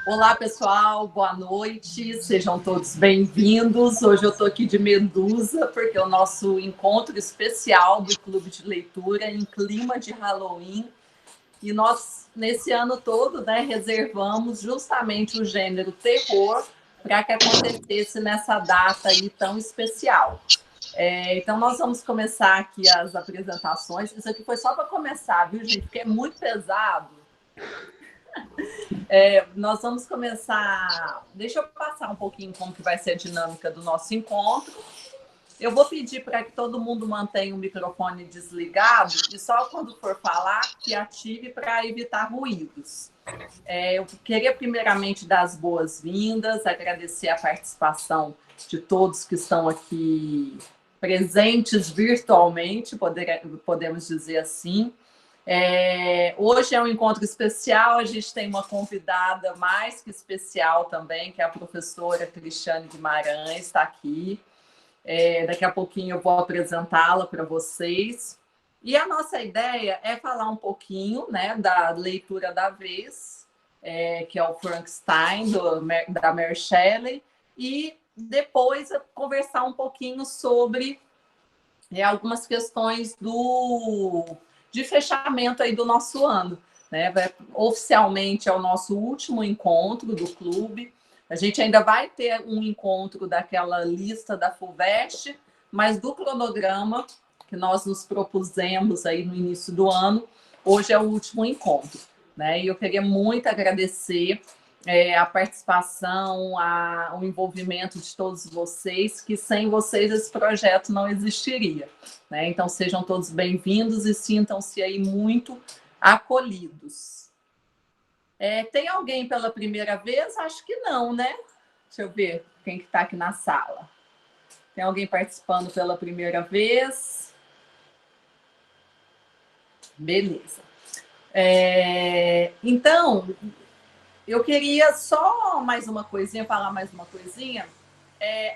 Olá, pessoal, boa noite, sejam todos bem-vindos. Hoje eu estou aqui de Medusa, porque é o nosso encontro especial do Clube de Leitura em clima de Halloween. E nós, nesse ano todo, né, reservamos justamente o gênero terror para que acontecesse nessa data aí tão especial. Então, nós vamos começar aqui as apresentações. Isso aqui foi só para começar, viu, gente? Porque é muito pesado. Nós vamos começar. Deixa eu passar um pouquinho como que vai ser a dinâmica do nosso encontro. Eu vou pedir para que todo mundo mantenha o microfone desligado e só quando for falar que ative para evitar ruídos. Eu queria primeiramente dar as boas-vindas, agradecer a participação de todos que estão aqui presentes virtualmente, podemos dizer assim. Hoje é um encontro especial, a gente tem uma convidada mais que especial também, que é a professora Cristiane Guimarães, está aqui. Daqui a pouquinho eu vou apresentá-la para vocês. E a nossa ideia é falar um pouquinho, né, da leitura da vez, que é o Frankenstein, da Mary Shelley, e depois conversar um pouquinho sobre algumas questões de fechamento aí do nosso ano. Né? Oficialmente é o nosso último encontro do clube. A gente ainda vai ter um encontro daquela lista da FUVEST, mas do cronograma que nós nos propusemos aí no início do ano, hoje é o último encontro. Né? E eu queria muito agradecer a participação, o envolvimento de todos vocês, que sem vocês esse projeto não existiria. Né? Então, sejam todos bem-vindos e sintam-se aí muito acolhidos. Tem alguém pela primeira vez? Acho que não, né? Deixa eu ver quem que está aqui na sala. Tem alguém participando pela primeira vez? Beleza. Então, eu queria só mais uma coisinha, falar mais uma coisinha.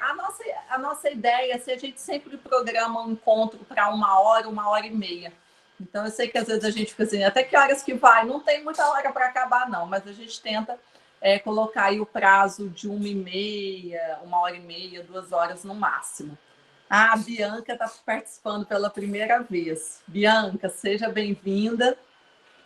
A nossa ideia é se a gente sempre programa um encontro para 1 hora e meia. Então, eu sei que às vezes a gente fica assim, até que horas que vai? Não tem muita hora para acabar, não, mas a gente tenta colocar aí o prazo de 1h30, 1h30, 2 horas no máximo. A Bianca está participando pela primeira vez. Bianca, seja bem-vinda,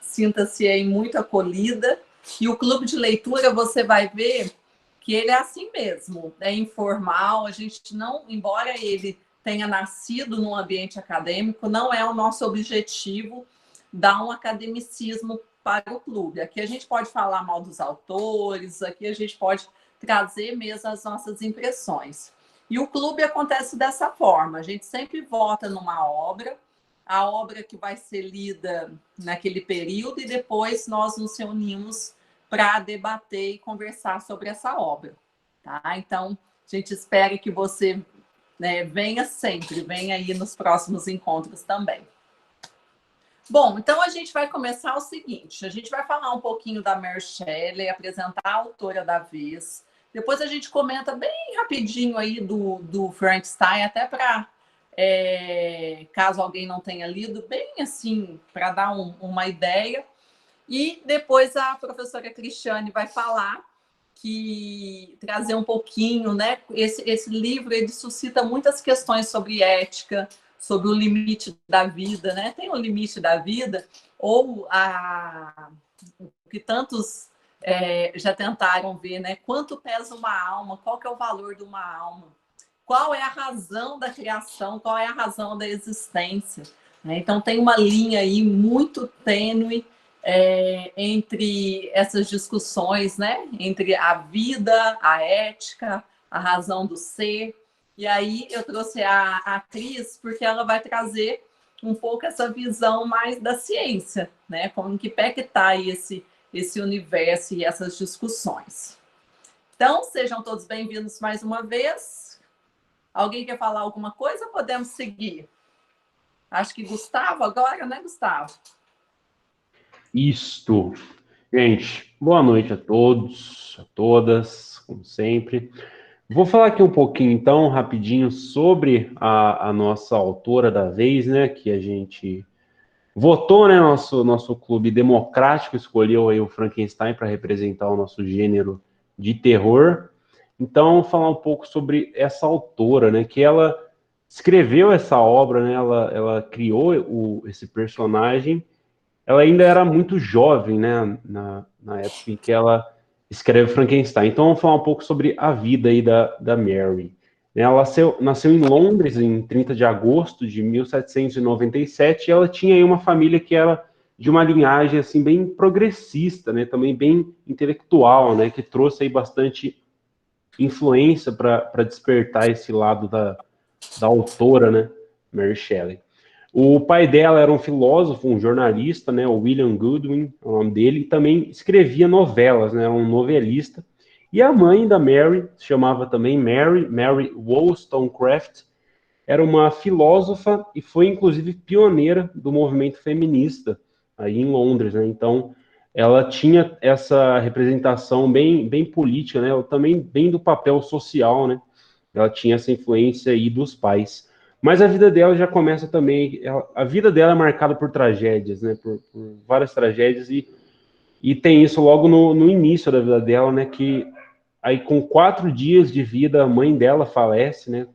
sinta-se aí muito acolhida. E o clube de leitura, você vai ver que ele é assim mesmo, é informal, a gente não, embora ele tenha nascido num ambiente acadêmico, não é o nosso objetivo dar um academicismo para o clube. Aqui a gente pode falar mal dos autores, aqui a gente pode trazer mesmo as nossas impressões. E o clube acontece dessa forma, a gente sempre vota numa obra, a obra que vai ser lida naquele período, e depois nós nos reunimos para debater e conversar sobre essa obra. Tá? Então, a gente espera que você venha sempre, venha aí nos próximos encontros também. Bom, então a gente vai começar o seguinte, a gente vai falar um pouquinho da Mary Shelley, apresentar a autora da vez, depois a gente comenta bem rapidinho aí do Frankenstein, até para, caso alguém não tenha lido, bem assim, para dar uma ideia. E depois a professora Cristiane vai falar, trazer um pouquinho, né? Esse livro ele suscita muitas questões sobre ética, sobre o limite da vida, né? Tem o limite da vida, ou o que tantos já tentaram ver, né? Quanto pesa uma alma, qual que é o valor de uma alma, qual é a razão da criação, qual é a razão da existência. Né? Então tem uma linha aí muito tênue entre essas discussões, né? Entre a vida, a ética, a razão do ser. E aí eu trouxe a Cris, porque ela vai trazer um pouco essa visão mais da ciência, né? Como que pé que está aí esse universo e essas discussões. Então, sejam todos bem-vindos mais uma vez. Alguém quer falar alguma coisa? Podemos seguir. Acho que Gustavo agora, né, Gustavo? Isto. Gente, boa noite a todos, a todas, como sempre. Vou falar aqui um pouquinho, então, rapidinho, sobre a nossa autora da vez, né, que a gente votou, né, nosso clube democrático escolheu aí o Frankenstein para representar o nosso gênero de terror. Então, falar um pouco sobre essa autora, né, que ela escreveu essa obra, né, ela criou esse personagem. Ela ainda era muito jovem, né, na época em que ela escreve Frankenstein. Então, vamos falar um pouco sobre a vida aí da Mary. Ela nasceu em Londres em 30 de agosto de 1797 e ela tinha aí uma família que era de uma linhagem assim bem progressista, né, também bem intelectual, né, que trouxe aí bastante influência para despertar esse lado da autora, né, Mary Shelley. O pai dela era um filósofo, um jornalista, né, o William Goodwin, é o nome dele, e também escrevia novelas, né, um novelista. E a mãe da Mary, se chamava também Mary Wollstonecraft, era uma filósofa e foi inclusive pioneira do movimento feminista aí em Londres, né? Então, ela tinha essa representação bem política, né? Também bem do papel social, né? Ela tinha essa influência aí dos pais. Mas a vida dela já começa também. A vida dela é marcada por tragédias, né? Por várias tragédias, e tem isso logo no início da vida dela, né? Que aí, com 4 dias de vida, a mãe dela falece, né?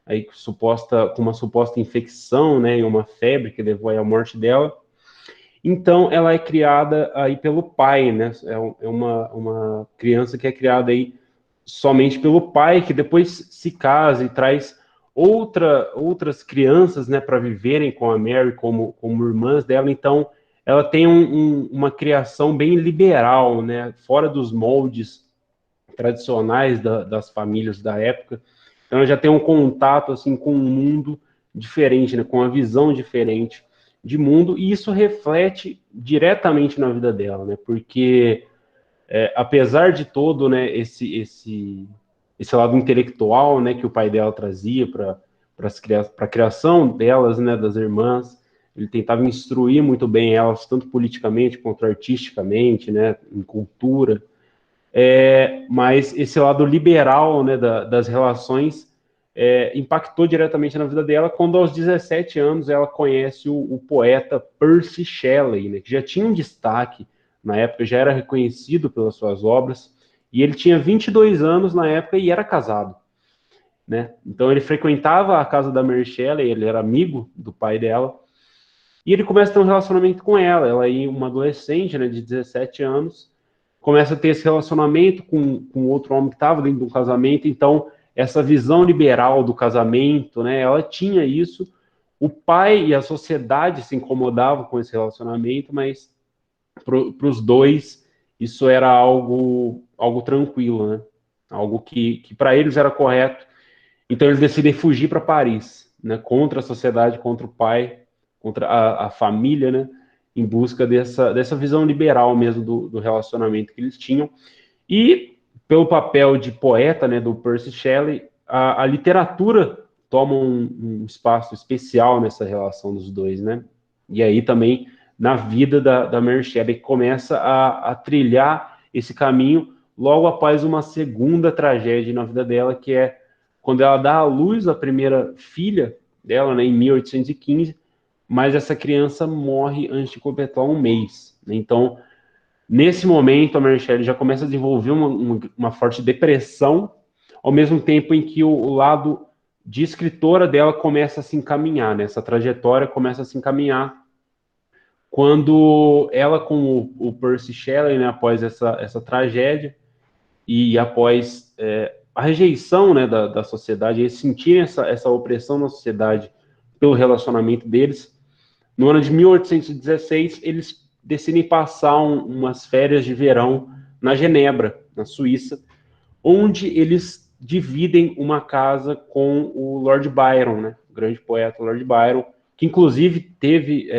Aí, com uma suposta infecção, né? E uma febre que levou à morte dela. Então, ela é criada aí pelo pai, né? É uma criança que é criada aí somente pelo pai, que depois se casa e traz outras crianças, né, para viverem com a Mary como irmãs dela. Então, ela tem uma criação bem liberal, né, fora dos moldes tradicionais das famílias da época. Então, ela já tem um contato assim com um mundo diferente, né, com uma visão diferente de mundo, e isso reflete diretamente na vida dela, né, porque apesar de todo, né, esse lado intelectual, né, que o pai dela trazia para a criação delas, né, das irmãs, ele tentava instruir muito bem elas, tanto politicamente quanto artisticamente, né, em cultura, mas esse lado liberal, né, das relações impactou diretamente na vida dela quando, aos 17 anos, ela conhece o poeta Percy Shelley, né, que já tinha um destaque na época, já era reconhecido pelas suas obras, e ele tinha 22 anos na época e era casado, né? Então ele frequentava a casa da Mary Shelley, ele era amigo do pai dela, e ele começa a ter um relacionamento com ela aí uma adolescente, né, de 17 anos, começa a ter esse relacionamento com outro homem que estava dentro de um casamento. Então essa visão liberal do casamento, né, ela tinha isso. O pai e a sociedade se incomodavam com esse relacionamento, mas para os dois isso era algo tranquilo, né? Algo que para eles era correto. Então eles decidem fugir para Paris, né? Contra a sociedade, contra o pai, contra a família, né? Em busca dessa visão liberal mesmo do relacionamento que eles tinham. E pelo papel de poeta, né, do Percy Shelley, a literatura toma um espaço especial nessa relação dos dois, né? E aí também na vida da Mary Shelley, que começa a trilhar esse caminho logo após uma segunda tragédia na vida dela, que é quando ela dá à luz a primeira filha dela, né, em 1815, mas essa criança morre antes de completar um mês. Então, nesse momento, a Mary Shelley já começa a desenvolver uma forte depressão, ao mesmo tempo em que o lado de escritora dela começa a se encaminhar, né? Essa trajetória começa a se encaminhar quando ela, com o Percy Shelley, né, após essa tragédia e após a rejeição, né, da sociedade, eles sentirem essa opressão na sociedade pelo relacionamento deles, no ano de 1816, eles decidem passar umas férias de verão na Genebra, na Suíça, onde eles dividem uma casa com o Lord Byron, né, o grande poeta Lord Byron, que inclusive teve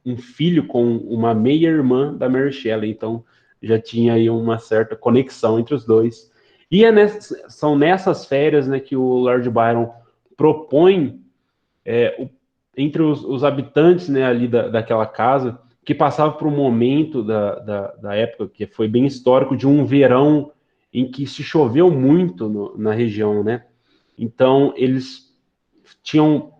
um filho com uma meia-irmã da Mary Shelley, então já tinha aí uma certa conexão entre os dois. E são nessas férias, né, que o Lord Byron propõe entre os habitantes, né, ali daquela casa, que passava por um momento da época que foi bem histórico, de um verão em que se choveu muito na região, né? Então, eles tinham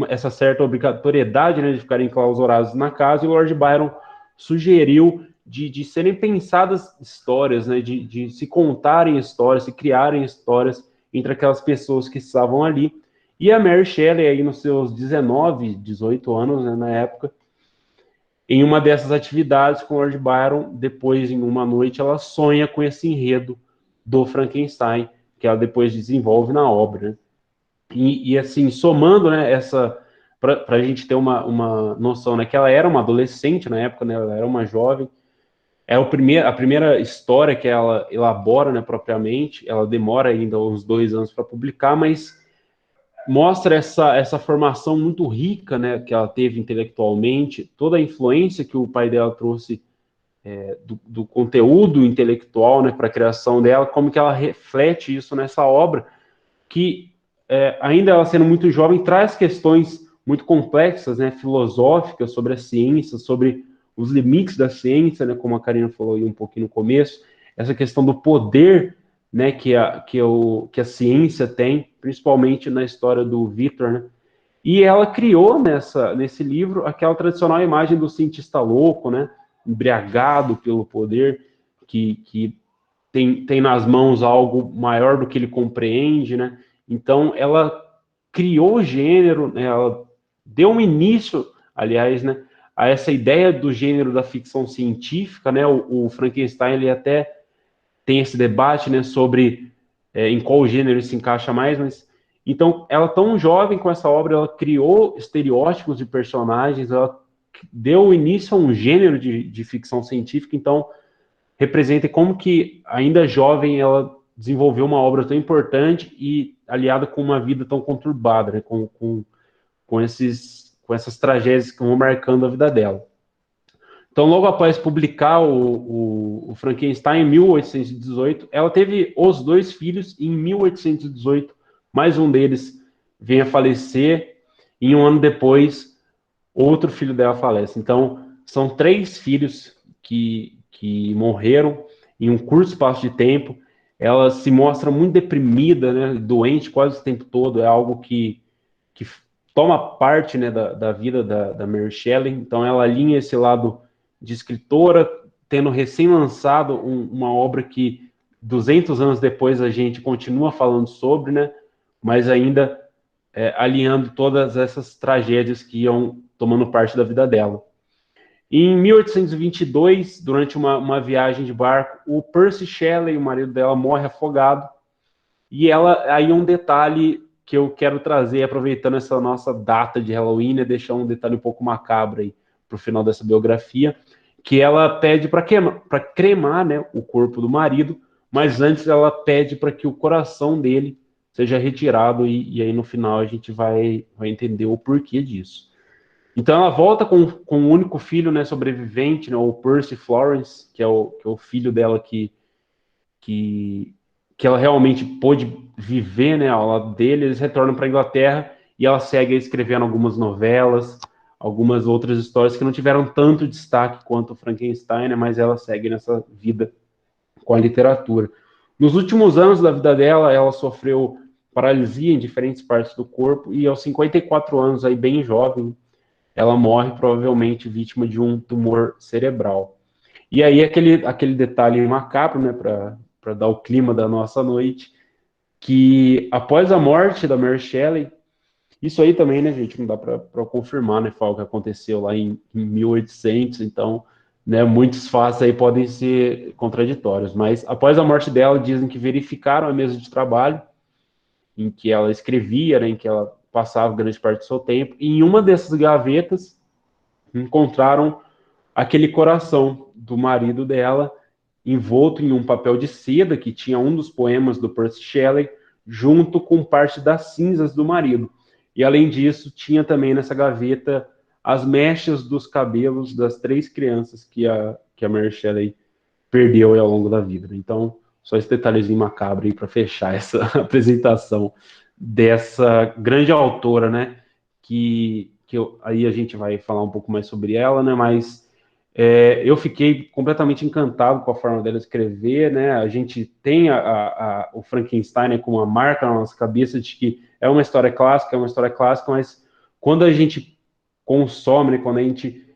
essa certa obrigatoriedade, né, de ficarem clausurados na casa, e o Lord Byron sugeriu de serem pensadas histórias, né, de se contarem histórias, se criarem histórias entre aquelas pessoas que estavam ali. E a Mary Shelley, aí nos seus 19, 18 anos, né, na época, em uma dessas atividades com o Lord Byron, depois, em uma noite, ela sonha com esse enredo do Frankenstein, que ela depois desenvolve na obra, né? E assim, somando, né, para a gente ter uma noção, né, que ela era uma adolescente na época, né, ela era uma jovem, a primeira história que ela elabora, né, propriamente, ela demora ainda uns 2 anos para publicar, mas mostra essa formação muito rica, né, que ela teve intelectualmente, toda a influência que o pai dela trouxe do conteúdo intelectual, né, para a criação dela, como que ela reflete isso nessa obra, que ainda ela sendo muito jovem, traz questões muito complexas, né, filosóficas sobre a ciência, sobre os limites da ciência, né, como a Karina falou aí um pouquinho no começo, essa questão do poder, né, que a ciência tem, principalmente na história do Victor, né, e ela criou nesse livro aquela tradicional imagem do cientista louco, né, embriagado pelo poder, que tem nas mãos algo maior do que ele compreende, né? Então, ela criou o gênero, né? Ela deu um início, aliás, né, a essa ideia do gênero da ficção científica, né? O Frankenstein, ele até tem esse debate, né, sobre em qual gênero ele se encaixa mais, mas então ela tão jovem com essa obra, ela criou estereótipos de personagens, ela deu início a um gênero de ficção científica, então representa como que, ainda jovem, ela desenvolveu uma obra tão importante e aliada com uma vida tão conturbada, né, com essas tragédias que vão marcando a vida dela. Então, logo após publicar o Frankenstein, em 1818, ela teve os 2 filhos, e em 1818, mais um deles vem a falecer, e um ano depois, outro filho dela falece. Então, são 3 filhos que morreram em um curto espaço de tempo. Ela se mostra muito deprimida, né, doente quase o tempo todo. É algo que toma parte, né, da vida da Mary Shelley. Então, ela alinha esse lado de escritora, tendo recém-lançado uma obra que 200 anos depois a gente continua falando sobre, né, mas ainda alinhando todas essas tragédias que iam tomando parte da vida dela. Em 1822, durante uma viagem de barco, o Percy Shelley, o marido dela, morre afogado. E aí um detalhe que eu quero trazer, aproveitando essa nossa data de Halloween, é deixar um detalhe um pouco macabro aí para o final dessa biografia, que ela pede para cremar, né, o corpo do marido, mas antes ela pede para que o coração dele seja retirado, e aí no final a gente vai entender o porquê disso. Então ela volta com o único filho, né, sobrevivente, né, o Percy Florence, que é o filho dela que ela realmente pôde viver, né, ao lado dele. Eles retornam para a Inglaterra e ela segue escrevendo algumas novelas, algumas outras histórias que não tiveram tanto destaque quanto o Frankenstein, né, mas ela segue nessa vida com a literatura. Nos últimos anos da vida dela, ela sofreu paralisia em diferentes partes do corpo, e aos 54 anos, aí bem jovem, ela morre, provavelmente vítima de um tumor cerebral. E aí aquele detalhe macabro, né, para dar o clima da nossa noite, que após a morte da Mary Shelley, isso aí também, né, gente, não dá para confirmar, né, foi o que aconteceu lá em 1800, então, né, muitos fatos aí podem ser contraditórios, mas após a morte dela, dizem que verificaram a mesa de trabalho em que ela escrevia, né, em que ela passava grande parte do seu tempo, e em uma dessas gavetas encontraram aquele coração do marido dela, envolto em um papel de seda que tinha um dos poemas do Percy Shelley, junto com parte das cinzas do marido. E além disso, tinha também nessa gaveta as mechas dos cabelos das 3 crianças que a Mary Shelley perdeu ao longo da vida. Então, só esse detalhezinho macabro aí para fechar essa apresentação dessa grande autora, né? Aí a gente vai falar um pouco mais sobre ela, né? Mas eu fiquei completamente encantado com a forma dela escrever, né? A gente tem o Frankenstein, né, como uma marca na nossa cabeça de que é uma história clássica, mas quando a gente consome, né, quando a gente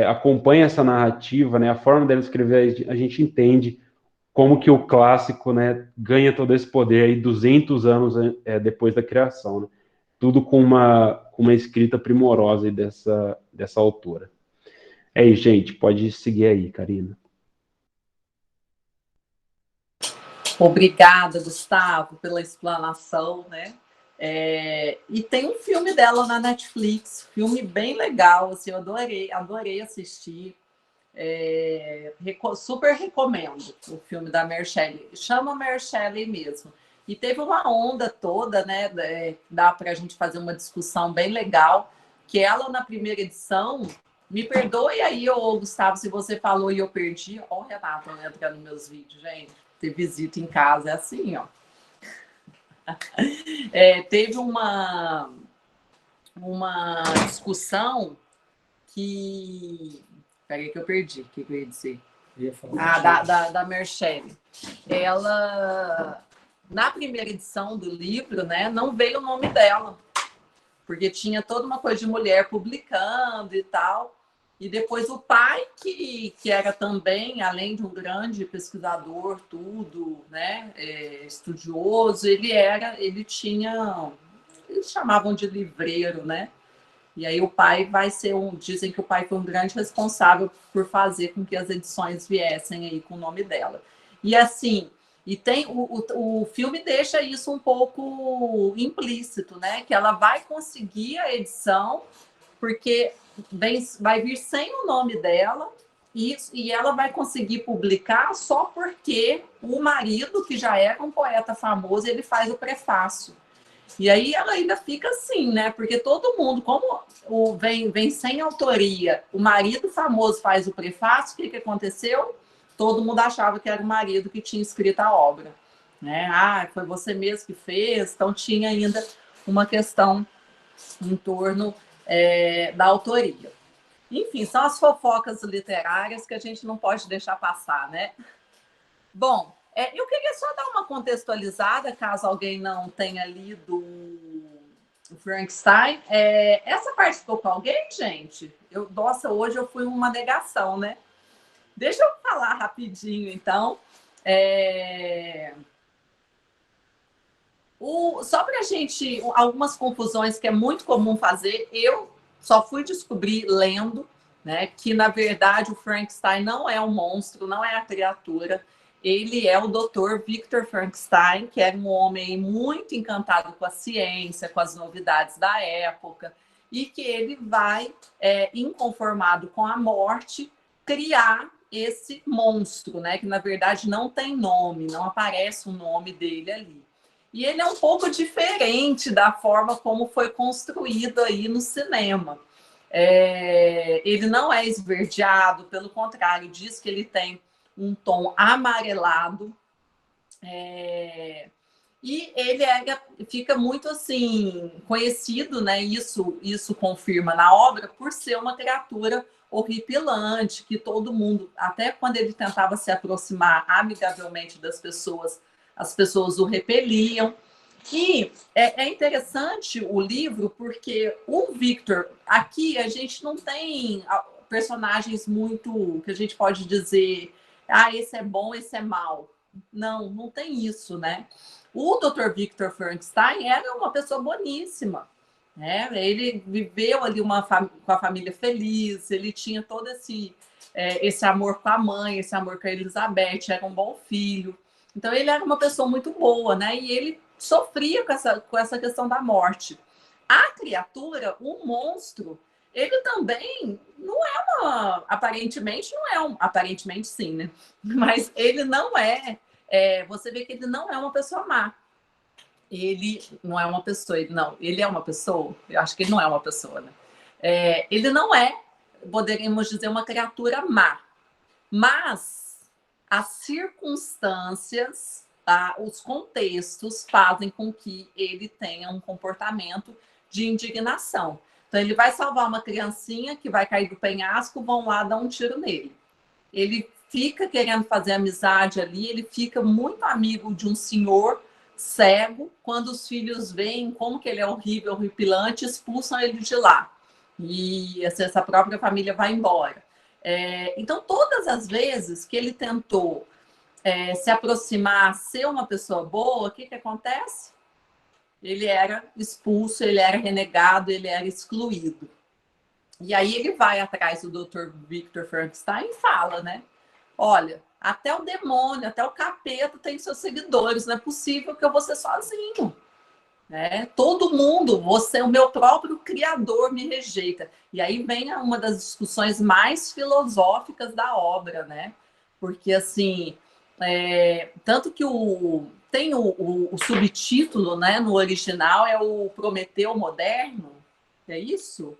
acompanha essa narrativa, né, a forma dela escrever, a gente entende como que o clássico, né, ganha todo esse poder aí 200 anos depois da criação, né? Tudo com uma escrita primorosa aí dessa autora. É isso, gente. Pode seguir aí, Karina. Obrigada, Gustavo, pela explanação, né? E tem um filme dela na Netflix, filme bem legal, assim, eu adorei assistir. Super recomendo o filme da Mary Shelley. Chama Mary Shelley mesmo. E teve uma onda toda, né? Dá para a gente fazer uma discussão bem legal, que ela, na primeira edição, me perdoe aí, ô Gustavo, se você falou e eu perdi. Ó, o Renato entra nos meus vídeos, gente. Ter visita em casa é assim, ó. Teve uma discussão que. Peraí que eu perdi, o que eu ia dizer? Da Mary Shelley. Ela, na primeira edição do livro, né, não veio o nome dela, porque tinha toda uma coisa de mulher publicando e tal. E depois o pai, que era também, além de um grande pesquisador, tudo, né, estudioso, eles chamavam de livreiro, né? E aí o pai dizem que o pai foi um grande responsável por fazer com que as edições viessem aí com o nome dela. E assim, tem o filme deixa isso um pouco implícito, né? Que ela vai conseguir a edição, porque vai vir sem o nome dela, e ela vai conseguir publicar só porque o marido, que já era um poeta famoso, ele faz o prefácio. E aí ela ainda fica assim, né? Porque todo mundo, como vem sem autoria, o marido famoso faz o prefácio, o que aconteceu? Todo mundo achava que era o marido que tinha escrito a obra. Né? Ah, foi você mesmo que fez. Então tinha ainda uma questão em torno da autoria. Enfim, são as fofocas literárias que a gente não pode deixar passar, né? Bom, eu queria só dar uma contextualizada, caso alguém não tenha lido o Frankenstein. Essa parte ficou com alguém, gente? Nossa, hoje eu fui uma negação, né? Deixa eu falar rapidinho, então. Só para a gente, algumas confusões que é muito comum fazer, eu só fui descobrir lendo, né, que, na verdade, o Frankenstein não é um monstro, não é a criatura. Ele é o Dr. Victor Frankenstein, que era um homem muito encantado com a ciência, com as novidades da época, e que ele vai, inconformado com a morte, criar esse monstro, né, que, na verdade, não tem nome, não aparece o nome dele ali. E ele é um pouco diferente da forma como foi construído aí no cinema. Ele não é esverdeado, pelo contrário, diz que ele tem um tom amarelado. E ele fica muito assim conhecido, né? Isso confirma na obra, por ser uma criatura horripilante, que todo mundo, até quando ele tentava se aproximar amigavelmente das pessoas, as pessoas o repeliam. E é interessante o livro, porque o Victor, aqui a gente não tem personagens muito que a gente pode dizer, esse é bom, esse é mau. Não tem isso, né? O Dr. Victor Frankenstein era uma pessoa boníssima, né? Ele viveu ali com a família feliz, ele tinha todo esse amor com a mãe, esse amor com a Elizabeth, era um bom filho. Então ele era uma pessoa muito boa, né? E ele sofria com essa questão da morte. A criatura, o monstro, ele também não é aparentemente não é aparentemente sim, né? Mas ele não você vê que ele não é uma pessoa má. Ele não é uma pessoa, ele é uma pessoa. Eu acho que ele não é uma pessoa, né? Ele não é, poderíamos dizer, uma criatura má. Mas as circunstâncias, os contextos fazem com que ele tenha um comportamento de indignação. Então, ele vai salvar uma criancinha que vai cair do penhasco, vão lá dar um tiro nele. Ele fica querendo fazer amizade ali, ele fica muito amigo de um senhor cego, quando os filhos veem como que ele é horrível, horripilante, expulsam ele de lá. E essa própria família vai embora. Então, todas as vezes que ele tentou se aproximar, ser uma pessoa boa, o que acontece? Ele era expulso, ele era renegado, ele era excluído. E aí ele vai atrás do Dr. Victor Frankenstein e fala, né? Olha, até o demônio, até o capeta tem seus seguidores, não é possível que eu vou ser sozinho. Né? Todo mundo, você, o meu próprio criador, me rejeita. E aí vem uma das discussões mais filosóficas da obra, né? Porque, assim, tanto que tem o subtítulo, né, no original, é o Prometeu Moderno, é isso?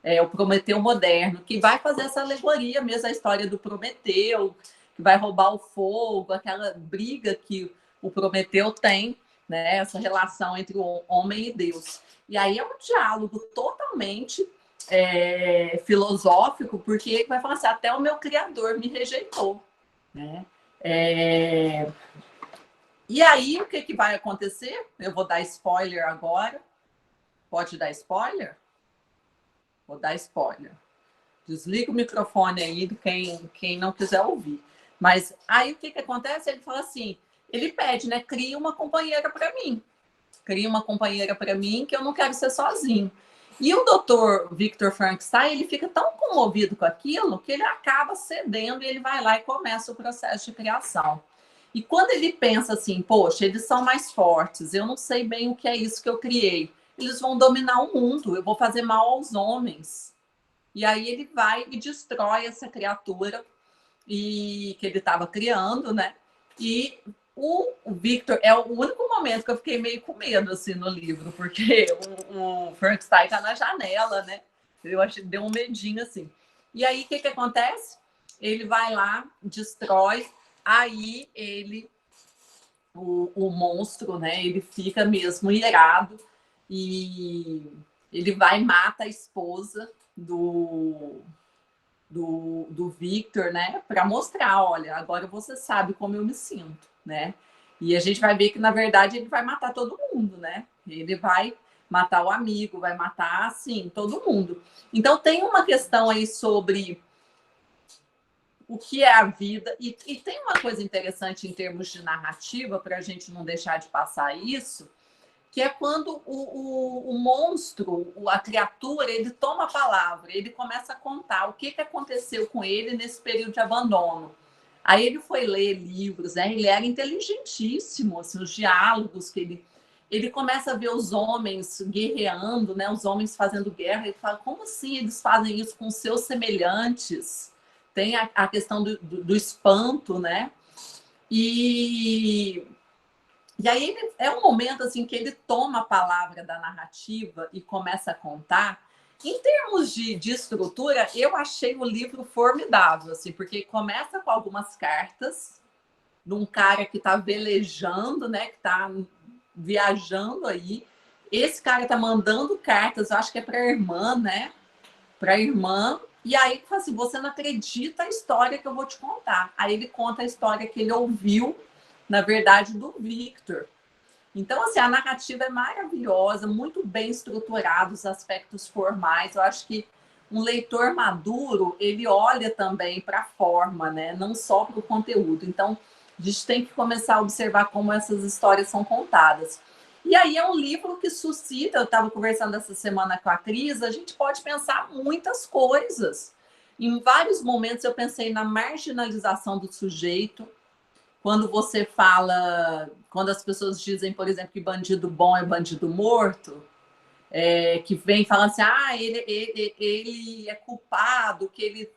É o Prometeu Moderno, que vai fazer essa alegoria mesmo, a história do Prometeu, que vai roubar o fogo, aquela briga que o Prometeu tem, né, essa relação entre o homem e Deus. E aí é um diálogo totalmente filosófico, porque ele vai falar assim, até o meu criador me rejeitou. Né? E aí, o que vai acontecer? Eu vou dar spoiler agora. Pode dar spoiler? Vou dar spoiler. Desliga o microfone aí de quem não quiser ouvir. Mas aí o que acontece? Ele fala assim, ele pede, né? Cria uma companheira para mim. Cria uma companheira para mim que eu não quero ser sozinho. E o Dr. Victor Frankenstein, ele fica tão comovido com aquilo que ele acaba cedendo e ele vai lá e começa o processo de criação. E quando ele pensa assim, poxa, eles são mais fortes, eu não sei bem o que é isso que eu criei. Eles vão dominar o mundo, eu vou fazer mal aos homens. E aí ele vai e destrói essa criatura que ele estava criando, né? E o Victor é o único momento que eu fiquei meio com medo assim no livro, porque o Frankenstein está na janela, né? Eu acho que deu um medinho assim. E aí o que acontece? Ele vai lá, destrói, aí o monstro, né? Ele fica mesmo irado e ele vai e mata a esposa do Victor, né? Para mostrar, olha, agora você sabe como eu me sinto, né? E a gente vai ver que, na verdade, ele vai matar todo mundo, né? Ele vai matar o amigo, vai matar, assim, todo mundo. Então, tem uma questão aí sobre o que é a vida. E tem uma coisa interessante em termos de narrativa, para a gente não deixar de passar isso, que é quando o monstro, a criatura, ele toma a palavra, ele começa a contar o que aconteceu com ele nesse período de abandono. Aí ele foi ler livros, né? Ele era inteligentíssimo, assim, os diálogos que ele começa a ver os homens guerreando, né? Os homens fazendo guerra. Ele fala, como assim eles fazem isso com seus semelhantes? Tem a questão do espanto, né? E aí é um momento assim que ele toma a palavra da narrativa e começa a contar. Em termos de estrutura, eu achei o livro formidável, assim, porque começa com algumas cartas de um cara que está velejando, né, que está viajando aí. Esse cara está mandando cartas, eu acho que é para a irmã, né? Para a irmã. E aí, assim, você não acredita a história que eu vou te contar. Aí ele conta a história que ele ouviu, na verdade, do Victor. Então, assim, a narrativa é maravilhosa, muito bem estruturada, os aspectos formais. Eu acho que um leitor maduro, ele olha também para a forma, né? Não só para o conteúdo. Então, a gente tem que começar a observar como essas histórias são contadas. E aí é um livro que suscita, eu estava conversando essa semana com a Cris, a gente pode pensar muitas coisas. Em vários momentos eu pensei na marginalização do sujeito, quando você fala, quando as pessoas dizem, por exemplo, que bandido bom é bandido morto, que vem falando assim, ele é culpado, que ele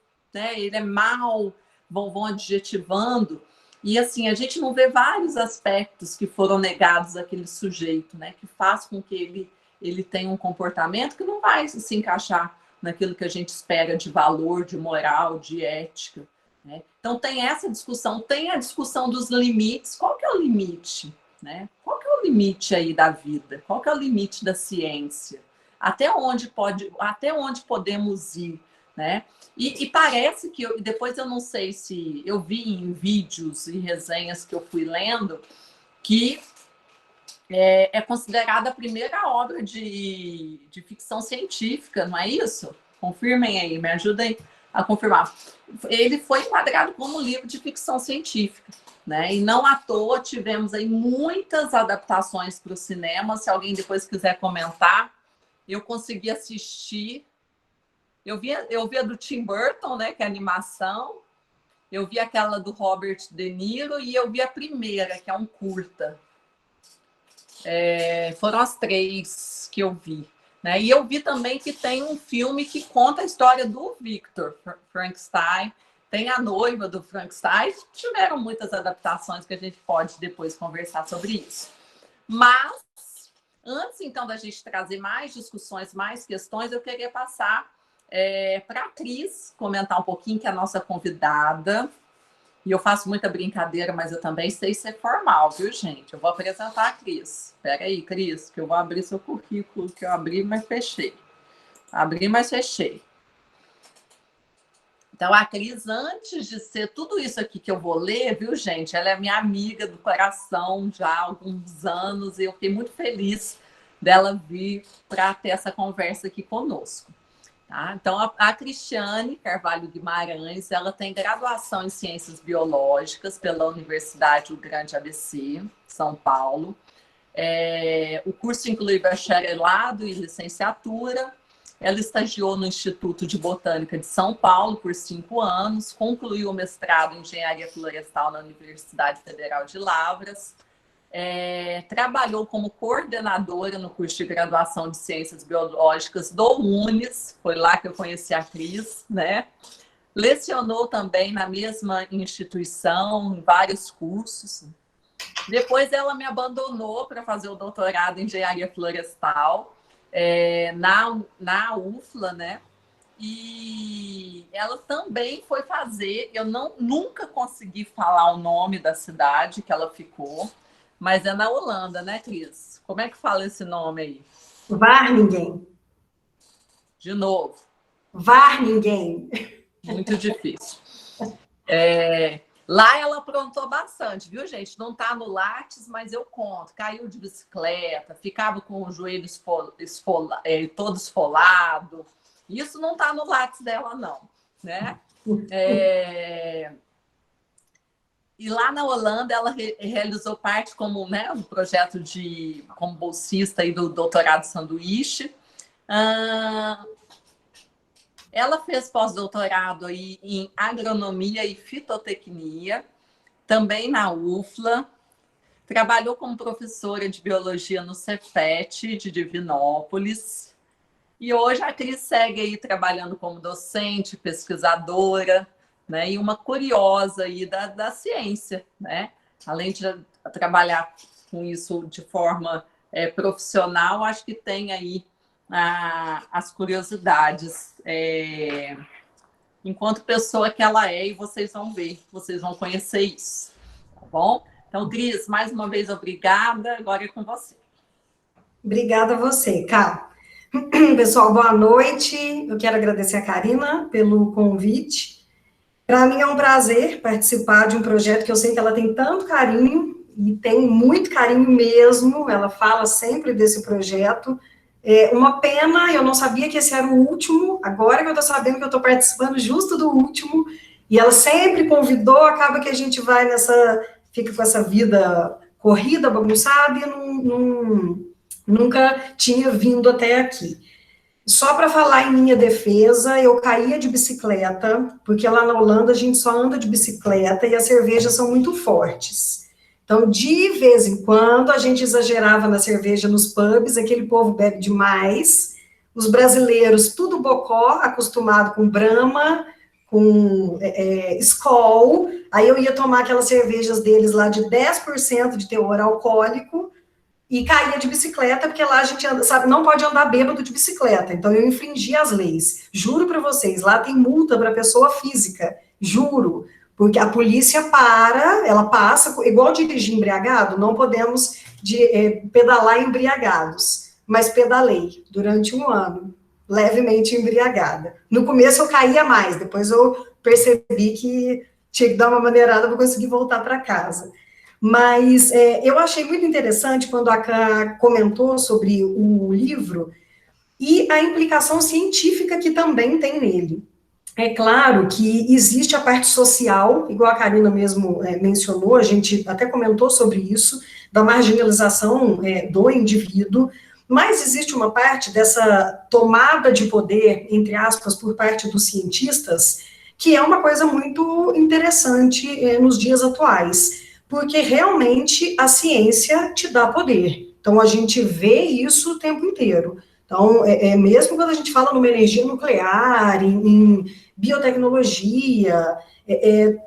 é mal, vão adjetivando. E assim, a gente não vê vários aspectos que foram negados àquele sujeito, né? Que faz com que ele tenha um comportamento que não vai se encaixar naquilo que a gente espera de valor, de moral, de ética. Né? Então tem essa discussão, tem a discussão dos limites. Qual que é o limite? Né? Qual que é o limite aí da vida? Qual que é o limite da ciência? Até onde podemos ir? Né? E parece que, depois eu não sei se eu vi em vídeos e resenhas que eu fui lendo, que é considerada a primeira obra de ficção científica, não é isso? Confirmem aí, me ajudem a confirmar. Ele foi enquadrado como livro de ficção científica, né? E não à toa tivemos aí muitas adaptações para o cinema. Se alguém depois quiser comentar, eu consegui assistir. Eu vi a do Tim Burton, né? Que é animação. Eu vi aquela do Robert De Niro e eu vi a primeira, que é um curta. Foram as 3 que eu vi. Né? E eu vi também que tem um filme que conta a história do Victor Frankenstein, tem a noiva do Frankenstein, tiveram muitas adaptações que a gente pode depois conversar sobre isso. Mas, antes então da gente trazer mais discussões, mais questões, eu queria passar para a Cris comentar um pouquinho, que é a nossa convidada. E eu faço muita brincadeira, mas eu também sei ser formal, viu, gente? Eu vou apresentar a Cris. Espera aí, Cris, que eu vou abrir seu currículo, que eu abri, mas fechei. Abri, mas fechei. Então, a Cris, antes de ser tudo isso aqui que eu vou ler, viu, gente? Ela é minha amiga do coração já há alguns anos e eu fiquei muito feliz dela vir para ter essa conversa aqui conosco. Tá? Então, a Cristiane Carvalho Guimarães, ela tem graduação em Ciências Biológicas pela Universidade do Grande ABC, São Paulo. O curso inclui bacharelado e licenciatura. Ela estagiou no Instituto de Botânica de São Paulo por 5 anos, concluiu o mestrado em Engenharia Florestal na Universidade Federal de Lavras. Trabalhou como coordenadora no curso de graduação de Ciências Biológicas do UNES, foi lá que eu conheci a Cris, né? Lecionou também na mesma instituição, em vários cursos. Depois ela me abandonou para fazer o doutorado em Engenharia Florestal, na UFLA, né? E ela também foi fazer, eu nunca consegui falar o nome da cidade que ela ficou, mas é na Holanda, né, Cris? Como é que fala esse nome aí? Wageningen. De novo. Wageningen. Muito difícil. Lá ela aprontou bastante, viu, gente? Não tá no Lattes, mas eu conto. Caiu de bicicleta, ficava com o joelho todo esfolado. Isso não tá no Lattes dela, não, né? E lá na Holanda ela realizou parte como, né, um projeto como bolsista aí do doutorado sanduíche. Ela fez pós-doutorado aí em agronomia e fitotecnia, também na UFLA. Trabalhou como professora de biologia no Cefet de Divinópolis. E hoje a Cris segue aí trabalhando como docente, pesquisadora, né, e uma curiosa aí da ciência, né? Além de trabalhar com isso de forma profissional, acho que tem aí as curiosidades enquanto pessoa que ela é, e vocês vão ver, vocês vão conhecer isso, tá bom? Então, Cris, mais uma vez, obrigada, agora é com você. Obrigada a você, Cá. Pessoal, boa noite. Eu quero agradecer a Karina pelo convite. Para mim é um prazer participar de um projeto que eu sei que ela tem tanto carinho, e tem muito carinho mesmo, ela fala sempre desse projeto. Uma pena, eu não sabia que esse era o último, agora que eu estou sabendo que eu estou participando justo do último, e ela sempre convidou, acaba que a gente vai fica com essa vida corrida, bagunçada, e nunca tinha vindo até aqui. Só para falar em minha defesa, eu caía de bicicleta, porque lá na Holanda a gente só anda de bicicleta e as cervejas são muito fortes. Então, de vez em quando, a gente exagerava na cerveja nos pubs, aquele povo bebe demais, os brasileiros, tudo bocó, acostumado com Brahma, com Skol, aí eu ia tomar aquelas cervejas deles lá de 10% de teor alcoólico, e caía de bicicleta, porque lá a gente não pode andar bêbado de bicicleta, então eu infringi as leis. Juro para vocês, lá tem multa para pessoa física, juro, porque a polícia ela passa, igual dirigir embriagado, não podemos pedalar embriagados, mas pedalei durante 1 ano, levemente embriagada. No começo eu caía mais, depois eu percebi que tinha que dar uma maneirada para conseguir voltar para casa. Mas eu achei muito interessante quando a Ká comentou sobre o livro e a implicação científica que também tem nele. É claro que existe a parte social, igual a Karina mesmo mencionou, a gente até comentou sobre isso, da marginalização do indivíduo, mas existe uma parte dessa tomada de poder, entre aspas, por parte dos cientistas, que é uma coisa muito interessante nos dias atuais, porque realmente a ciência te dá poder. Então, a gente vê isso o tempo inteiro. Então, mesmo quando a gente fala numa energia nuclear, em biotecnologia,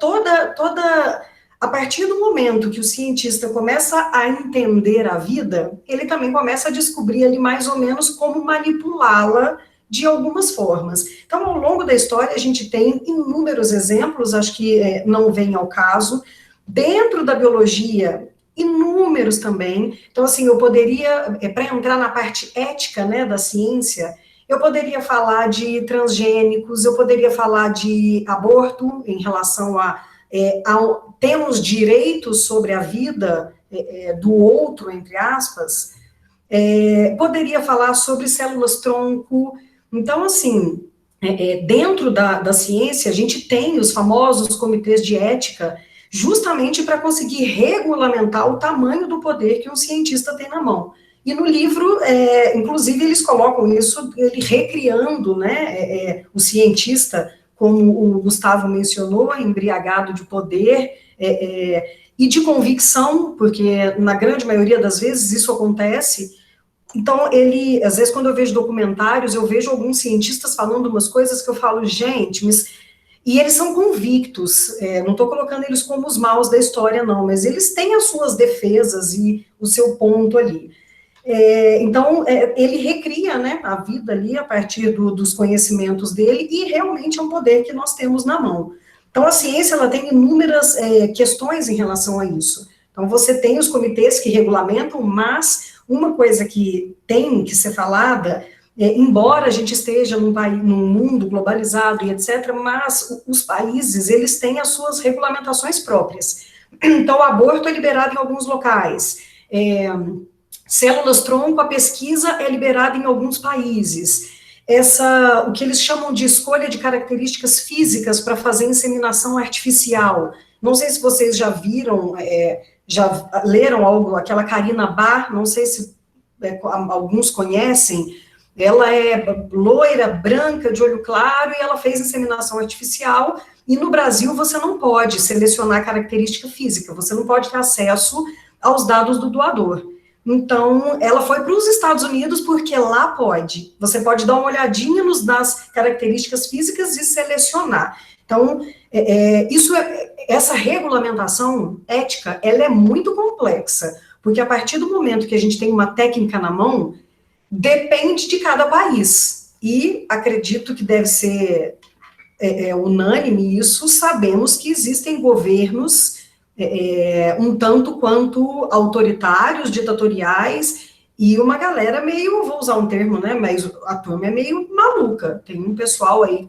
toda a partir do momento que o cientista começa a entender a vida, ele também começa a descobrir ali mais ou menos como manipulá-la de algumas formas. Então, ao longo da história, a gente tem inúmeros exemplos, acho que não vem ao caso, dentro da biologia, inúmeros também. Então, assim, eu poderia, para entrar na parte ética, né, da ciência, eu poderia falar de transgênicos, eu poderia falar de aborto em relação temos direitos sobre a vida do outro, entre aspas, poderia falar sobre células-tronco. Então, assim, dentro da ciência, a gente tem os famosos comitês de ética, justamente para conseguir regulamentar o tamanho do poder que um cientista tem na mão. E no livro, inclusive, eles colocam isso, ele recriando, né, o cientista, como o Gustavo mencionou, embriagado de poder e de convicção, porque na grande maioria das vezes isso acontece. Então, às vezes, quando eu vejo documentários, eu vejo alguns cientistas falando umas coisas que eu falo, gente, mas... E eles são convictos, não estou colocando eles como os maus da história, não, mas eles têm as suas defesas e o seu ponto ali. Então, ele recria, né, a vida ali a partir dos conhecimentos dele, e realmente é um poder que nós temos na mão. Então, a ciência ela tem inúmeras questões em relação a isso. Então, você tem os comitês que regulamentam, mas uma coisa que tem que ser falada... embora a gente esteja num mundo globalizado e etc., mas os países, eles têm as suas regulamentações próprias. Então, o aborto é liberado em alguns locais, células-tronco, a pesquisa é liberada em alguns países. O que eles chamam de escolha de características físicas para fazer inseminação artificial. Não sei se vocês já viram, já leram algo, aquela Karina Barr, não sei se alguns conhecem. Ela é loira, branca, de olho claro, e ela fez inseminação artificial, e no Brasil você não pode selecionar característica física, você não pode ter acesso aos dados do doador. Então, ela foi para os Estados Unidos porque lá pode. Você pode dar uma olhadinha nas características físicas e selecionar. Então, essa regulamentação ética, ela é muito complexa, porque a partir do momento que a gente tem uma técnica na mão, depende de cada país, e acredito que deve ser unânime isso, sabemos que existem governos um tanto quanto autoritários, ditatoriais, e uma galera meio, vou usar um termo, né, mas a turma é meio maluca, tem um pessoal aí,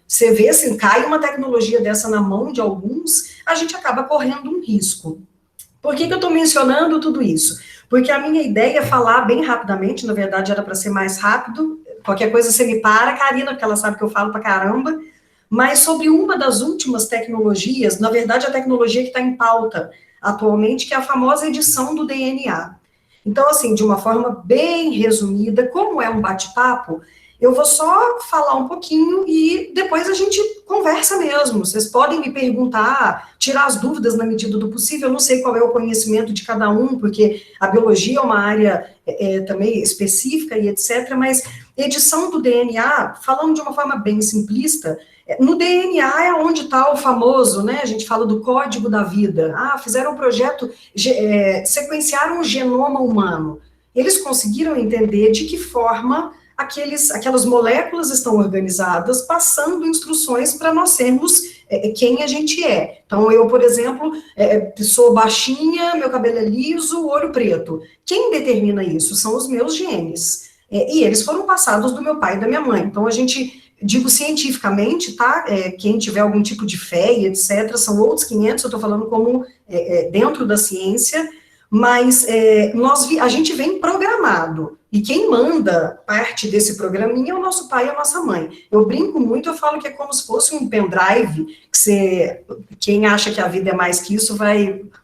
você vê assim, cai uma tecnologia dessa na mão de alguns, a gente acaba correndo um risco. Por que eu estou mencionando tudo isso? Porque a minha ideia é falar bem rapidamente, na verdade era para ser mais rápido, qualquer coisa você me para, Karina, porque ela sabe que eu falo para caramba, mas sobre uma das últimas tecnologias, na verdade a tecnologia que está em pauta atualmente, que é a famosa edição do DNA. Então, assim, de uma forma bem resumida, como é um bate-papo, eu vou só falar um pouquinho e depois a gente conversa mesmo. Vocês podem me perguntar, tirar as dúvidas na medida do possível. Eu não sei qual é o conhecimento de cada um, porque a biologia é uma área também específica e etc. Mas edição do DNA, falando de uma forma bem simplista, no DNA é onde está o famoso, né? A gente fala do código da vida. Fizeram um projeto, sequenciaram o genoma humano. Eles conseguiram entender de que forma aquelas moléculas estão organizadas, passando instruções para nós sermos quem a gente é. Então, eu, por exemplo, sou baixinha, meu cabelo é liso, olho preto. Quem determina isso? São os meus genes. E eles foram passados do meu pai e da minha mãe. Então, a gente digo cientificamente, tá? Quem tiver algum tipo de fé e etc., são outros 500, eu estou falando como dentro da ciência, mas a gente vem programado, e quem manda parte desse programinha é o nosso pai e a nossa mãe. Eu brinco muito, eu falo que é como se fosse um pendrive, quem acha que a vida é mais que isso,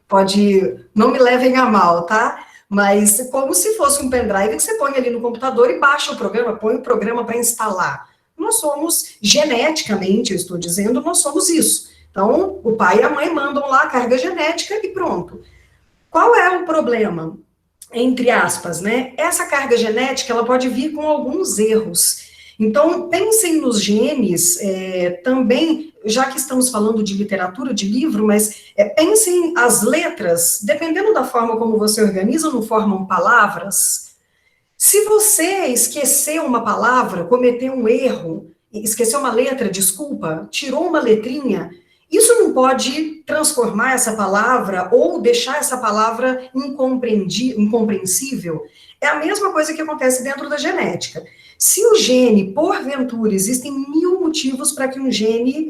pode, não me levem a mal, tá? Mas como se fosse um pendrive que você põe ali no computador e baixa o programa, põe o programa para instalar. Nós somos, geneticamente, eu estou dizendo, nós somos isso. Então, o pai e a mãe mandam lá a carga genética e pronto. Qual é o problema? Entre aspas, né? Essa carga genética, ela pode vir com alguns erros. Então, pensem nos genes também, já que estamos falando de literatura, de livro, mas pensem as letras, dependendo da forma como você organiza, não formam palavras. Se você esqueceu uma palavra, cometeu um erro, esqueceu uma letra, desculpa, tirou uma letrinha, isso não pode transformar essa palavra ou deixar essa palavra incompreensível. É a mesma coisa que acontece dentro da genética. Se o gene, porventura, existem 1000 motivos para que um gene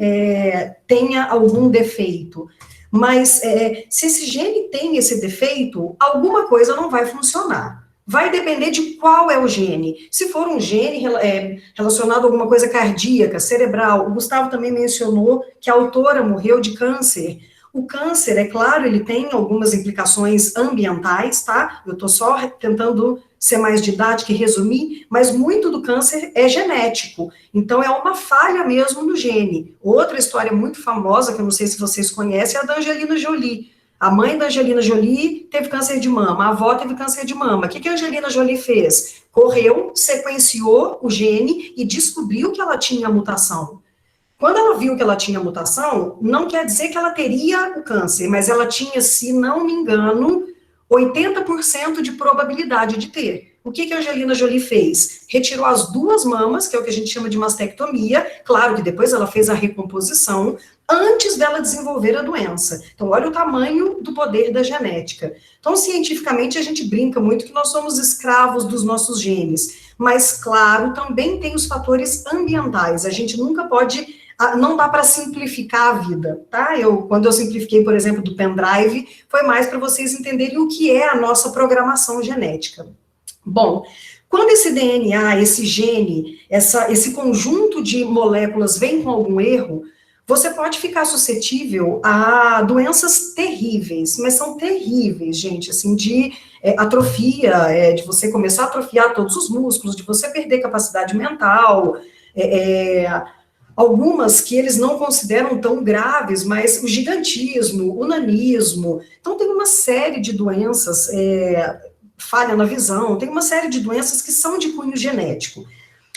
tenha algum defeito, mas se esse gene tem esse defeito, alguma coisa não vai funcionar. Vai depender de qual é o gene. Se for um gene relacionado a alguma coisa cardíaca, cerebral, o Gustavo também mencionou que a autora morreu de câncer. O câncer, é claro, ele tem algumas implicações ambientais, tá? Eu estou só tentando ser mais didática e resumir, mas muito do câncer é genético. Então, é uma falha mesmo no gene. Outra história muito famosa, que eu não sei se vocês conhecem, é a da Angelina Jolie. A mãe da Angelina Jolie teve câncer de mama, a avó teve câncer de mama. O que a Angelina Jolie fez? Correu, sequenciou o gene e descobriu que ela tinha a mutação. Quando ela viu que ela tinha a mutação, não quer dizer que ela teria o câncer, mas ela tinha, se não me engano, 80% de probabilidade de ter. O que a Angelina Jolie fez? Retirou as 2 mamas, que é o que a gente chama de mastectomia, claro que depois ela fez a recomposição, antes dela desenvolver a doença. Então, olha o tamanho do poder da genética. Então, cientificamente, a gente brinca muito que nós somos escravos dos nossos genes, mas, claro, também tem os fatores ambientais. A gente nunca pode... Não dá para simplificar a vida, tá? Quando eu simplifiquei, por exemplo, do pendrive, foi mais para vocês entenderem o que é a nossa programação genética. Bom, quando esse DNA, esse gene, esse conjunto de moléculas vem com algum erro, você pode ficar suscetível a doenças terríveis, mas são terríveis, gente, assim, de atrofia, de você começar a atrofiar todos os músculos, de você perder capacidade mental, algumas que eles não consideram tão graves, mas o gigantismo, o nanismo, então tem uma série de doenças, falha na visão, tem uma série de doenças que são de cunho genético.